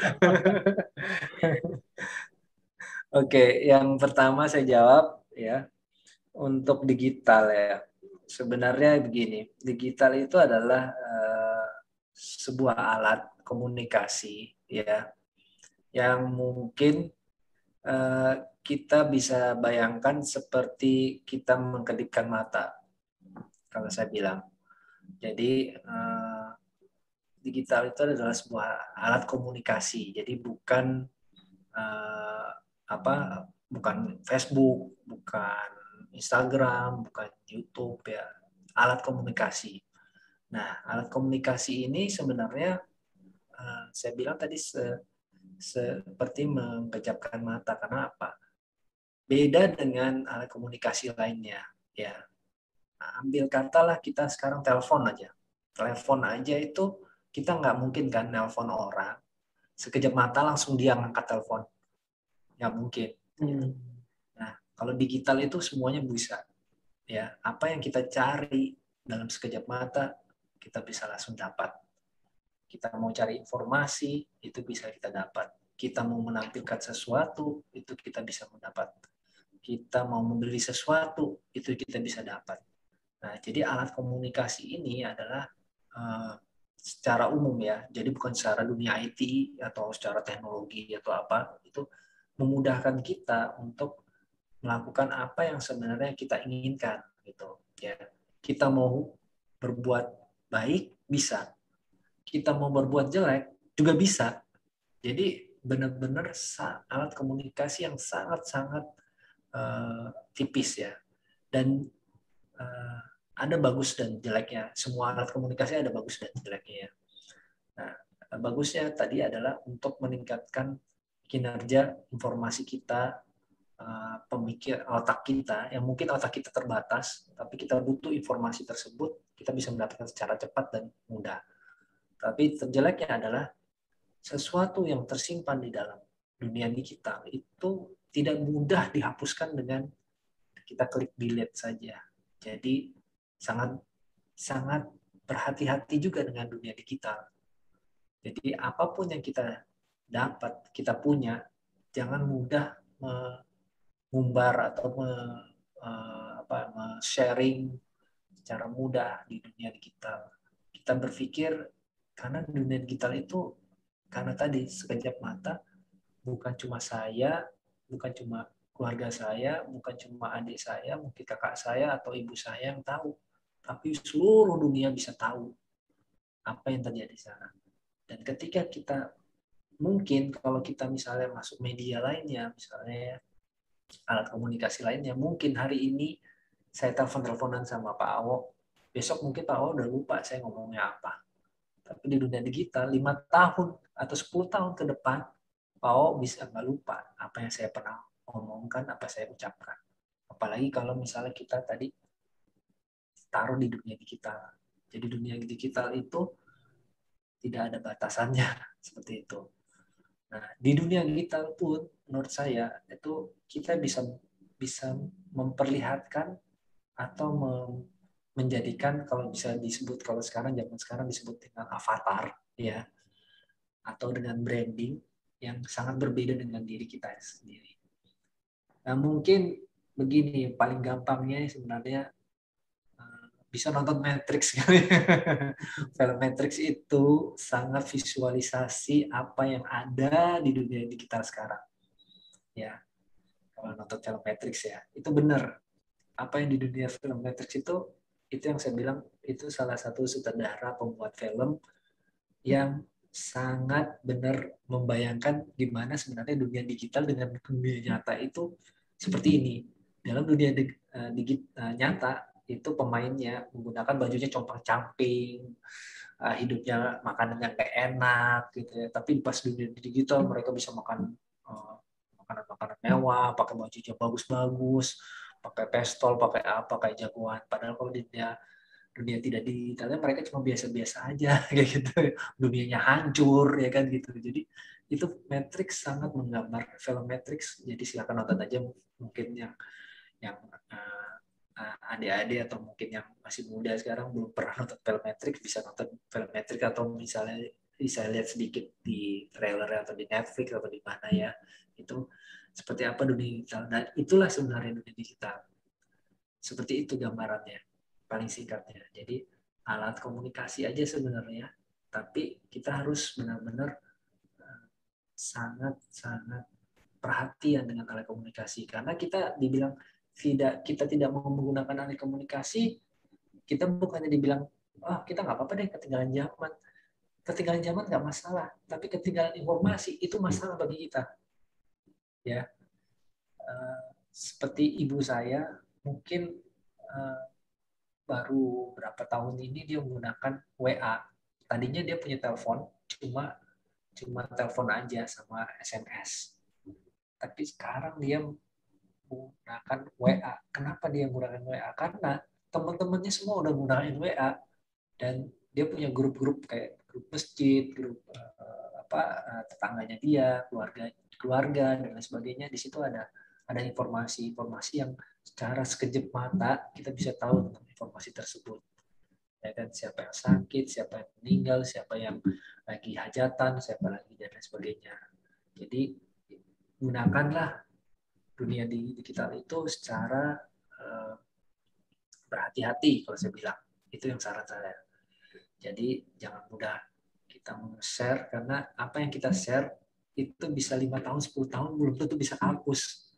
Oke, yang pertama saya jawab ya, untuk digital ya. Sebenarnya begini, digital itu adalah sebuah alat komunikasi ya, yang mungkin kita bisa bayangkan seperti kita mengkedipkan mata, kalau saya bilang. Jadi digital itu adalah sebuah alat komunikasi, jadi bukan bukan Facebook, bukan Instagram, bukan YouTube ya, alat komunikasi. Nah, alat komunikasi ini sebenarnya saya bilang tadi seperti mengejapkan mata, karena apa? Beda dengan alat komunikasi lainnya ya. Nah, ambil katalah kita sekarang telepon aja. Telepon aja itu kita nggak mungkin kan nelpon orang sekejap mata langsung dia ngangkat telepon. Nggak mungkin. Nah, kalau digital itu semuanya bisa. Ya, apa yang kita cari dalam sekejap mata kita bisa langsung dapat. Kita mau cari informasi itu bisa kita dapat. Kita mau menampilkan sesuatu itu kita bisa mendapat. Kita mau membeli sesuatu itu kita bisa dapat. Nah, jadi alat komunikasi ini adalah secara umum ya. Jadi bukan secara dunia IT atau secara teknologi atau apa, itu memudahkan kita untuk melakukan apa yang sebenarnya kita inginkan gitu ya. Kita mau berbuat baik bisa, kita mau berbuat jelek juga bisa. Jadi benar-benar alat komunikasi yang sangat-sangat tipis ya. Dan ada bagus dan jeleknya. Semua alat komunikasi ada bagus dan jeleknya ya. Nah, bagusnya tadi adalah untuk meningkatkan kinerja informasi kita, pemikir otak kita, yang mungkin otak kita terbatas, tapi kita butuh informasi tersebut, kita bisa mendapatkan secara cepat dan mudah. Tapi terjeleknya adalah sesuatu yang tersimpan di dalam dunia digital itu tidak mudah dihapuskan dengan kita klik delete saja. Jadi sangat berhati-hati juga dengan dunia digital. Jadi apapun yang kita dapat, kita punya, jangan mudah mengumbar atau sharing secara mudah di dunia digital. Kita berpikir karena dunia digital itu karena tadi sekejap mata, bukan cuma saya, bukan cuma keluarga saya, bukan cuma adik saya, mungkin kakak saya atau ibu saya yang tahu, tapi seluruh dunia bisa tahu apa yang terjadi di sana. Dan ketika kita mungkin kalau kita misalnya masuk media lainnya, misalnya alat komunikasi lainnya, mungkin hari ini saya telepon-teleponan sama Pak Awo, besok mungkin Pak Awo udah lupa saya ngomongnya apa. Tapi di dunia digital 5 tahun atau 10 tahun ke depan, Pak Awo bisa nggak lupa apa yang saya pernah omongkan, apa saya ucapkan. Apalagi kalau misalnya kita tadi taruh di dunia digital. Jadi dunia digital itu tidak ada batasannya seperti itu. Nah, di dunia digital pun menurut saya itu kita bisa memperlihatkan atau menjadikan, kalau bisa disebut, kalau zaman sekarang disebut dengan avatar ya, atau dengan branding yang sangat berbeda dengan diri kita sendiri. Nah, mungkin begini, paling gampangnya sebenarnya bisa nonton Matrix kali. Film Matrix itu sangat visualisasi apa yang ada di dunia digital sekarang. Ya, kalau nonton film Matrix ya, itu benar. Apa yang di dunia film Matrix itu yang saya bilang itu salah satu sutradara pembuat film yang sangat benar membayangkan gimana sebenarnya dunia digital dengan dunia nyata itu seperti ini. Dalam dunia nyata itu pemainnya menggunakan bajunya compang-camping, hidupnya makanan yang kayak enak gitu ya. Tapi pas dunia digital mereka bisa makan makanan-makanan mewah, pakai bajunya bagus-bagus, pakai pistol, pakai apa, kayak jagoan. Padahal kalau dunia tidak digitalnya mereka cuma biasa-biasa aja kayak gitu. Dunianya hancur ya kan gitu. Jadi itu Matrix sangat menggambar film Matrix. Jadi silakan nonton aja, mungkin yang adik-adik atau mungkin yang masih muda sekarang belum pernah nonton film Matrix, bisa nonton film Matrix, atau misalnya bisa lihat sedikit di trailer atau di Netflix atau di mana ya, itu seperti apa dunia digital. Dan itulah sebenarnya dunia digital. Seperti itu gambarannya, paling singkatnya. Jadi alat komunikasi aja sebenarnya, tapi kita harus benar-benar sangat-sangat perhatian dengan alat komunikasi, karena kita dibilang kita tidak mau menggunakan alat komunikasi, kita bukannya dibilang kita nggak apa-apa deh ketinggalan zaman. Ketinggalan zaman nggak masalah, tapi ketinggalan informasi itu masalah bagi kita. Ya, seperti ibu saya mungkin baru berapa tahun ini dia menggunakan WA. Tadinya dia punya telepon, cuma telepon aja sama SMS. Tapi sekarang dia menggunakan WA. Kenapa dia menggunakan WA? Karena teman-temannya semua udah menggunakan WA, dan dia punya grup-grup kayak grup masjid, grup tetangganya dia, keluarga dan lain sebagainya. Di situ ada informasi yang secara sekejap mata kita bisa tahu tentang informasi tersebut. Ya kan, siapa yang sakit, siapa yang meninggal, siapa yang lagi hajatan, siapa lagi dan lain sebagainya. Jadi gunakanlah dunia digital itu secara berhati-hati, kalau saya bilang. Itu yang saran saya. Jadi jangan mudah kita share, karena apa yang kita share itu bisa 5 tahun, 10 tahun belum tentu bisa hapus.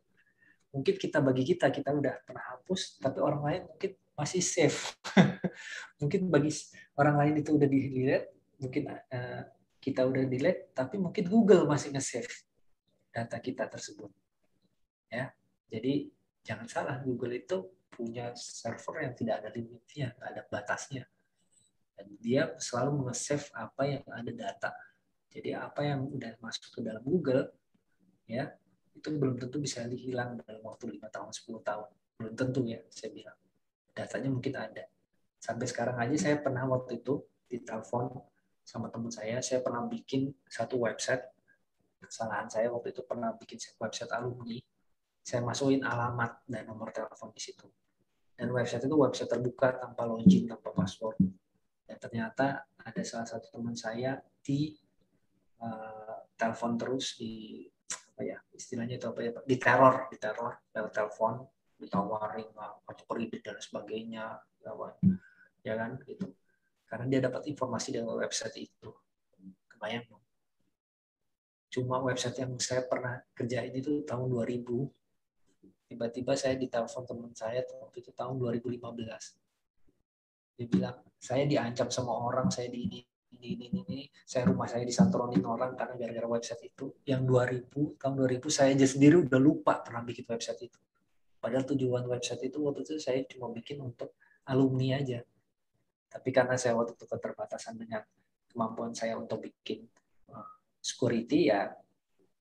Mungkin bagi kita udah pernah hapus, tapi orang lain mungkin masih save. Mungkin bagi orang lain itu udah di-delete, mungkin kita udah delete, tapi mungkin Google masih nge-save data kita tersebut. Ya, jadi jangan salah, Google itu punya server yang tidak ada limitnya, nggak ada batasnya. Dan dia selalu nge-save apa yang ada data. Jadi apa yang udah masuk ke dalam Google, ya, itu belum tentu bisa dihilang dalam waktu 5 tahun, 10 tahun. Belum tentu ya, saya bilang. Datanya mungkin ada. Sampai sekarang aja saya pernah waktu itu ditelepon sama teman saya pernah bikin satu website. Kesalahan saya waktu itu pernah bikin website alumni. Saya masukin alamat dan nomor telepon di situ. Dan website itu website terbuka, tanpa login, tanpa password. Dan ternyata ada salah satu teman saya di telepon terus, di istilahnya itu diteror lewat telepon, ditawarin kartu kredit dan sebagainya, ya kan gitu. Karena dia dapat informasi dari website itu. Kebayang dong. Cuma website yang saya pernah kerjain itu tahun 2000. Tiba-tiba saya ditelepon teman saya waktu itu tahun 2015. Dia bilang, saya diancam sama orang, saya ini, rumah saya disantronin orang karena gara-gara website itu. Yang tahun 2000 saya aja sendiri udah lupa pernah bikin website itu. Padahal tujuan website itu waktu itu saya cuma bikin untuk alumni aja. Tapi karena saya waktu itu keterbatasan dengan kemampuan saya untuk bikin security, ya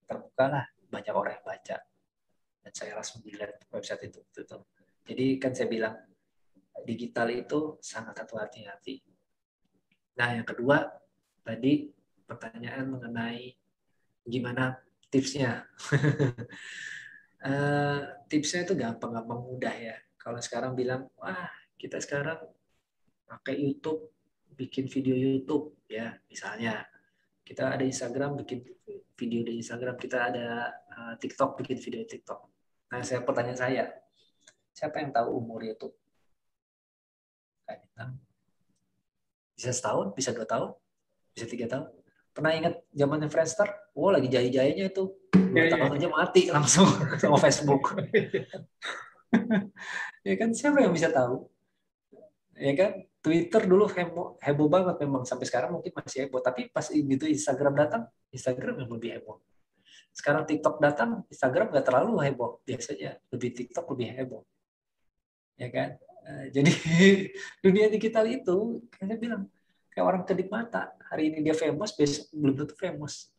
terbukalah banyak orang yang baca. Dan saya langsung delete website itu. Jadi kan saya bilang, digital itu sangat hati-hati. Nah, yang kedua, tadi pertanyaan mengenai gimana tipsnya. Tipsnya itu gampang mudah ya. Kalau sekarang bilang, wah kita sekarang pakai YouTube, bikin video YouTube ya, misalnya. Kita ada Instagram, bikin video di Instagram. Kita ada TikTok, bikin video TikTok. Nah, pertanyaan saya, siapa yang tahu umur YouTube? Bisa setahun, bisa 2 tahun, bisa 3 tahun. Pernah ingat zamannya Friendster? Lagi jaya-jayanya itu. 2 tahun aja mati langsung sama Facebook. Ya kan, siapa yang bisa tahu? Ya kan, Twitter dulu heboh banget memang, sampai sekarang mungkin masih heboh, tapi pas gitu Instagram datang, Instagram yang lebih heboh. Sekarang TikTok datang, Instagram nggak terlalu heboh, biasanya lebih TikTok lebih heboh. Ya kan? Jadi dunia digital itu, saya bilang, kayak orang kedip mata. Hari ini dia famous, besok belum tentu famous.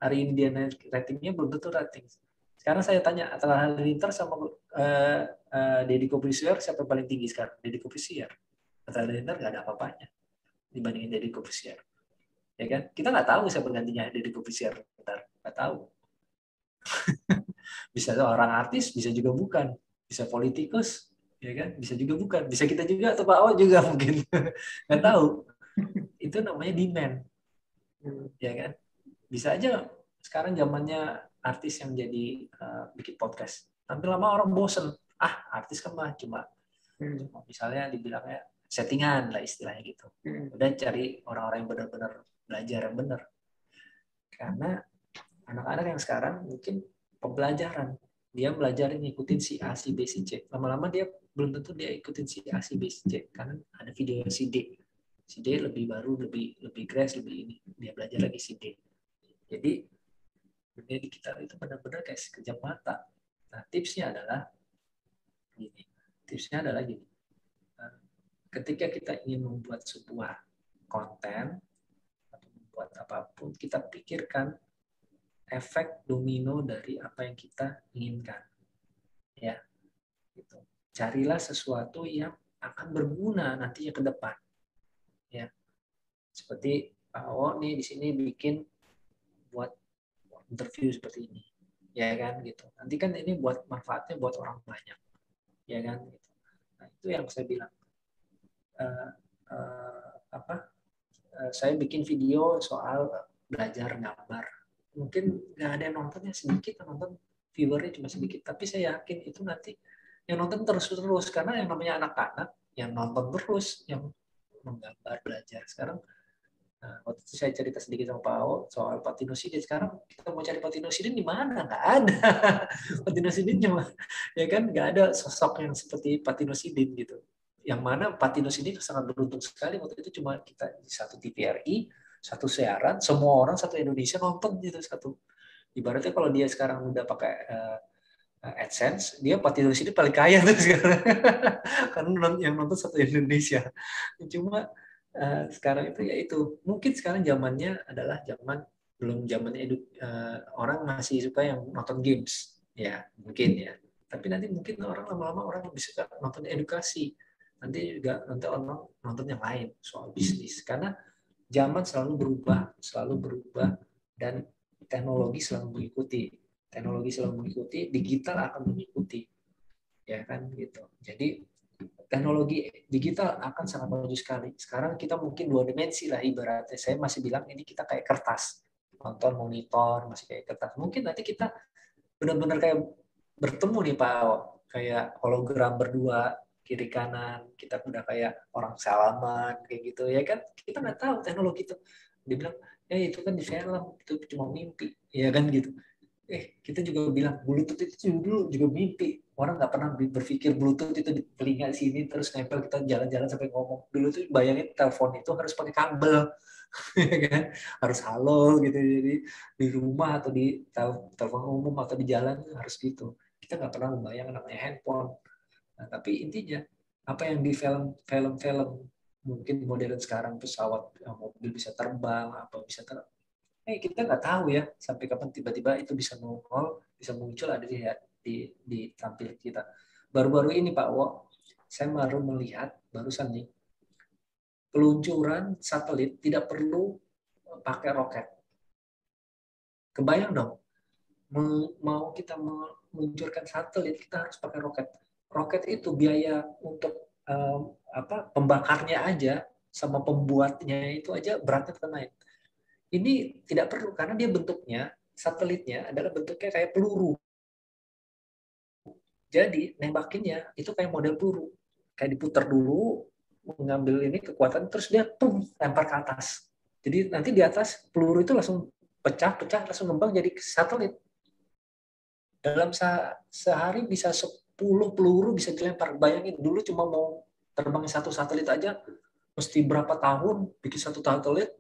Hari ini dia naik ratingnya, belum tentu rating. Sekarang saya tanya, Atta Halilintar sama Deddy Corbuzier siapa yang paling tinggi sekarang? Deddy Corbuzier. Atta Halilintar nggak ada apa-apanya dibandingin Deddy Corbuzier. Ya kan? Kita nggak tahu siapa gantinya Deddy Corbuzier. Nggak tahu. Bisa orang artis, bisa juga bukan. Bisa politikus, ya kan? Bisa juga bukan. Bisa kita juga atau Pak O juga mungkin. Nggak tahu. Itu namanya demand. Ya kan? Bisa aja sekarang zamannya artis yang jadi bikin podcast. Tapi lama orang bosen. Artis kan mah cuma misalnya dibilangnya settingan lah istilahnya gitu. Udah cari orang-orang yang benar-benar belajar yang benar. Karena anak-anak yang sekarang mungkin pembelajaran. Dia belajar ngikutin si A, si B, si C. Lama-lama dia belum tentu dia ikutin si A, si B, si C. Karena ada video si D. Si D lebih baru, lebih crash, lebih ini. Dia belajar lagi si D. Jadi dunia digital itu benar-benar kayak sekejap mata. Nah, tipsnya adalah gini. Ketika kita ingin membuat sebuah konten atau membuat apapun, kita pikirkan efek domino dari apa yang kita inginkan. Ya, gitu. Carilah sesuatu yang akan berguna nantinya ke depan. Ya, seperti Pak O nih di sini bikin buat interview seperti ini, ya kan gitu. Nanti kan ini buat manfaatnya buat orang banyak, ya kan gitu. Nah, itu yang saya bilang. Saya bikin video soal belajar gambar. Mungkin nggak ada yang nontonnya, sedikit yang nonton, viewernya cuma sedikit. Tapi saya yakin itu nanti yang nonton terus-terus. Karena yang namanya anak-anak, yang nonton terus, yang menggambar, belajar. Sekarang, waktu itu saya cerita sedikit sama Pak O soal Patinosidin. Sekarang kita mau cari Patinosidin di mana? Nggak ada. Patinosidin cuma, ya kan, nggak ada sosok yang seperti Patinosidin gitu. Yang mana Patinus ini sangat beruntung sekali waktu itu cuma kita di satu TVRI, satu siaran, semua orang satu Indonesia nonton gitu satu. Ibaratnya kalau dia sekarang udah pakai AdSense, dia Patinus ini paling kaya tuh sekarang. Karena yang nonton satu Indonesia. Cuma sekarang itu ya itu. Mungkin sekarang zamannya adalah zaman belum zamannya orang masih suka yang nonton games. Ya, mungkin ya. Tapi nanti mungkin orang lama-lama orang lebih suka nonton edukasi. Nanti juga orang nonton yang lain soal bisnis. Karena zaman selalu berubah, dan teknologi selalu mengikuti. Digital akan mengikuti, ya kan gitu. Jadi teknologi digital akan sangat maju sekali. Sekarang kita mungkin 2 dimensi lah ibaratnya. Saya masih bilang ini kita kayak kertas, nonton monitor masih kayak kertas. Mungkin nanti kita benar-benar kayak bertemu nih Pak, kayak hologram berdua kiri kanan, kita udah kayak orang salaman kayak gitu ya kan. Kita nggak tahu teknologi itu. Dia bilang itu kan di film, itu cuma mimpi, ya kan gitu. Kita juga bilang Bluetooth itu dulu juga mimpi. Orang nggak pernah berpikir Bluetooth itu di telinga sini terus nempel, kita jalan-jalan sampai ngomong. Dulu tuh bayangin telepon itu harus pakai kabel, ya kan? Harus halo gitu. Jadi di rumah atau di telepon umum atau di jalan harus gitu. Kita nggak pernah membayangkan namanya handphone. Nah, tapi intinya apa yang di film mungkin modern sekarang, pesawat, mobil bisa terbang, apa bisa terbang. Kita nggak tahu ya sampai kapan tiba-tiba itu bisa nongol, bisa muncul ada di tampil kita. Baru-baru ini Pak Wo, saya baru melihat barusan nih peluncuran satelit tidak perlu pakai roket. Kebayang dong, mau kita meluncurkan satelit kita harus pakai roket. Roket itu biaya untuk pembakarnya aja sama pembuatnya itu aja beratnya naik. Ini tidak perlu karena dia bentuknya, satelitnya adalah bentuknya kayak peluru. Jadi nembakinnya itu kayak model peluru. Kayak diputar dulu, mengambil ini kekuatan, terus dia lempar ke atas. Jadi nanti di atas peluru itu langsung pecah, langsung ngembang jadi satelit. Dalam sehari bisa 10 peluru bisa dilempar. Bayangin dulu cuma mau terbang satu satelit aja, mesti berapa tahun bikin satu satelit,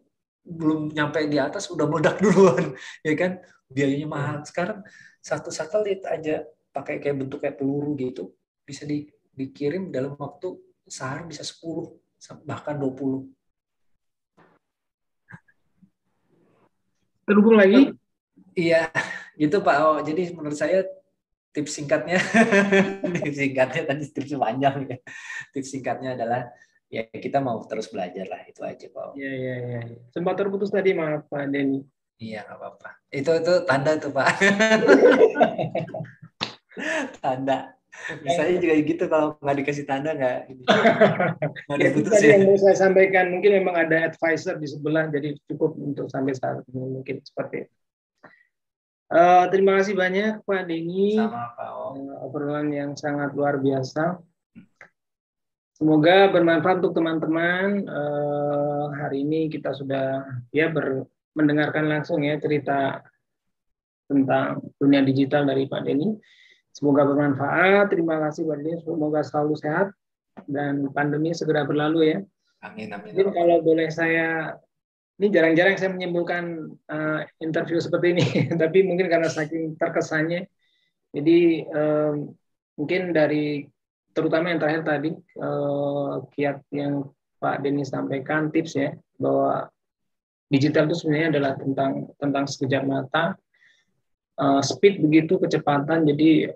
belum nyampe di atas udah meledak duluan, ya kan, biayanya mahal. Sekarang satu satelit aja pakai kayak bentuk kayak peluru gitu bisa dikirim dalam waktu sehari bisa 10 bahkan 20. Terhubung lagi? Iya, Gitu Pak. Oh, jadi menurut saya tips singkatnya, tips panjang ya. Tips singkatnya adalah ya kita mau terus belajar lah, itu aja Pak. Iya, iya, iya. Sempat terputus tadi, maaf Pak Denny. Iya, nggak apa-apa. Itu tanda tuh Pak. Tanda. Misalnya juga gitu, kalau nggak dikasih tanda nggak Ya, itu tadi yang mau saya sampaikan. Mungkin memang ada advisor di sebelah, jadi cukup untuk sampai saat ini mungkin seperti itu. Terima kasih banyak Pak Denny. Sama Pak. Obrolan yang sangat luar biasa. Semoga bermanfaat untuk teman-teman. Hari ini kita sudah mendengarkan langsung ya cerita tentang dunia digital dari Pak Denny. Semoga bermanfaat. Terima kasih Pak Denny. Semoga selalu sehat dan pandemi segera berlalu ya. Amin, amin. Jadi kalau boleh ini jarang-jarang saya menyimpulkan interview seperti ini, tapi mungkin karena saking terkesannya, jadi mungkin dari terutama yang terakhir tadi, kiat yang Pak Denny sampaikan, tips ya, bahwa digital itu sebenarnya adalah tentang sekejap mata, speed begitu, kecepatan. Jadi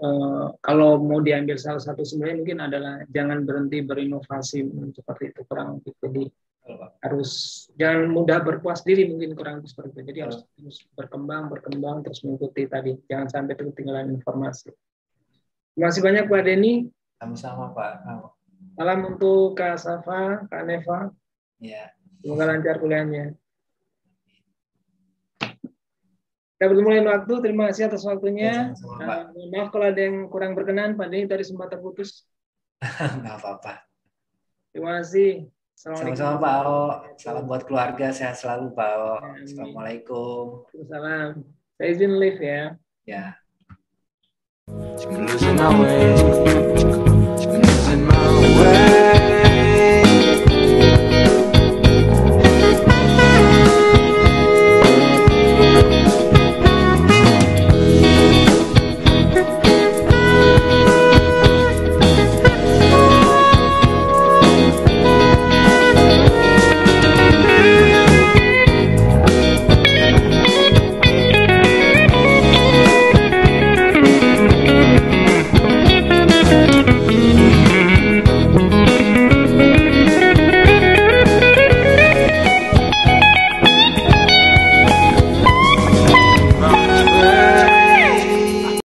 kalau mau diambil salah satu sebenarnya mungkin adalah jangan berhenti berinovasi, seperti itu kurang lebih. Jadi jangan mudah berpuas diri, mungkin kurang lebih seperti itu. Jadi harus terus berkembang, terus mengikuti tadi. Jangan sampai ketinggalan informasi. Terima kasih banyak Pak Denny. Sama-sama Pak. Salam untuk Kak Safa, Kak Neva. Ya. Semoga lancar kuliahnya. Kita bertemu lain waktu. Terima kasih atas waktunya. Maaf kalau ada yang kurang berkenan, Pak Denny tadi sempat terputus. Nggak apa-apa. Terima kasih. Sama-sama Pak O. Salam buat keluarga, sehat selalu Pak O. Assalamualaikum. Waalaikumsalam. Saya izin live ya. Ya. I'm losing my way.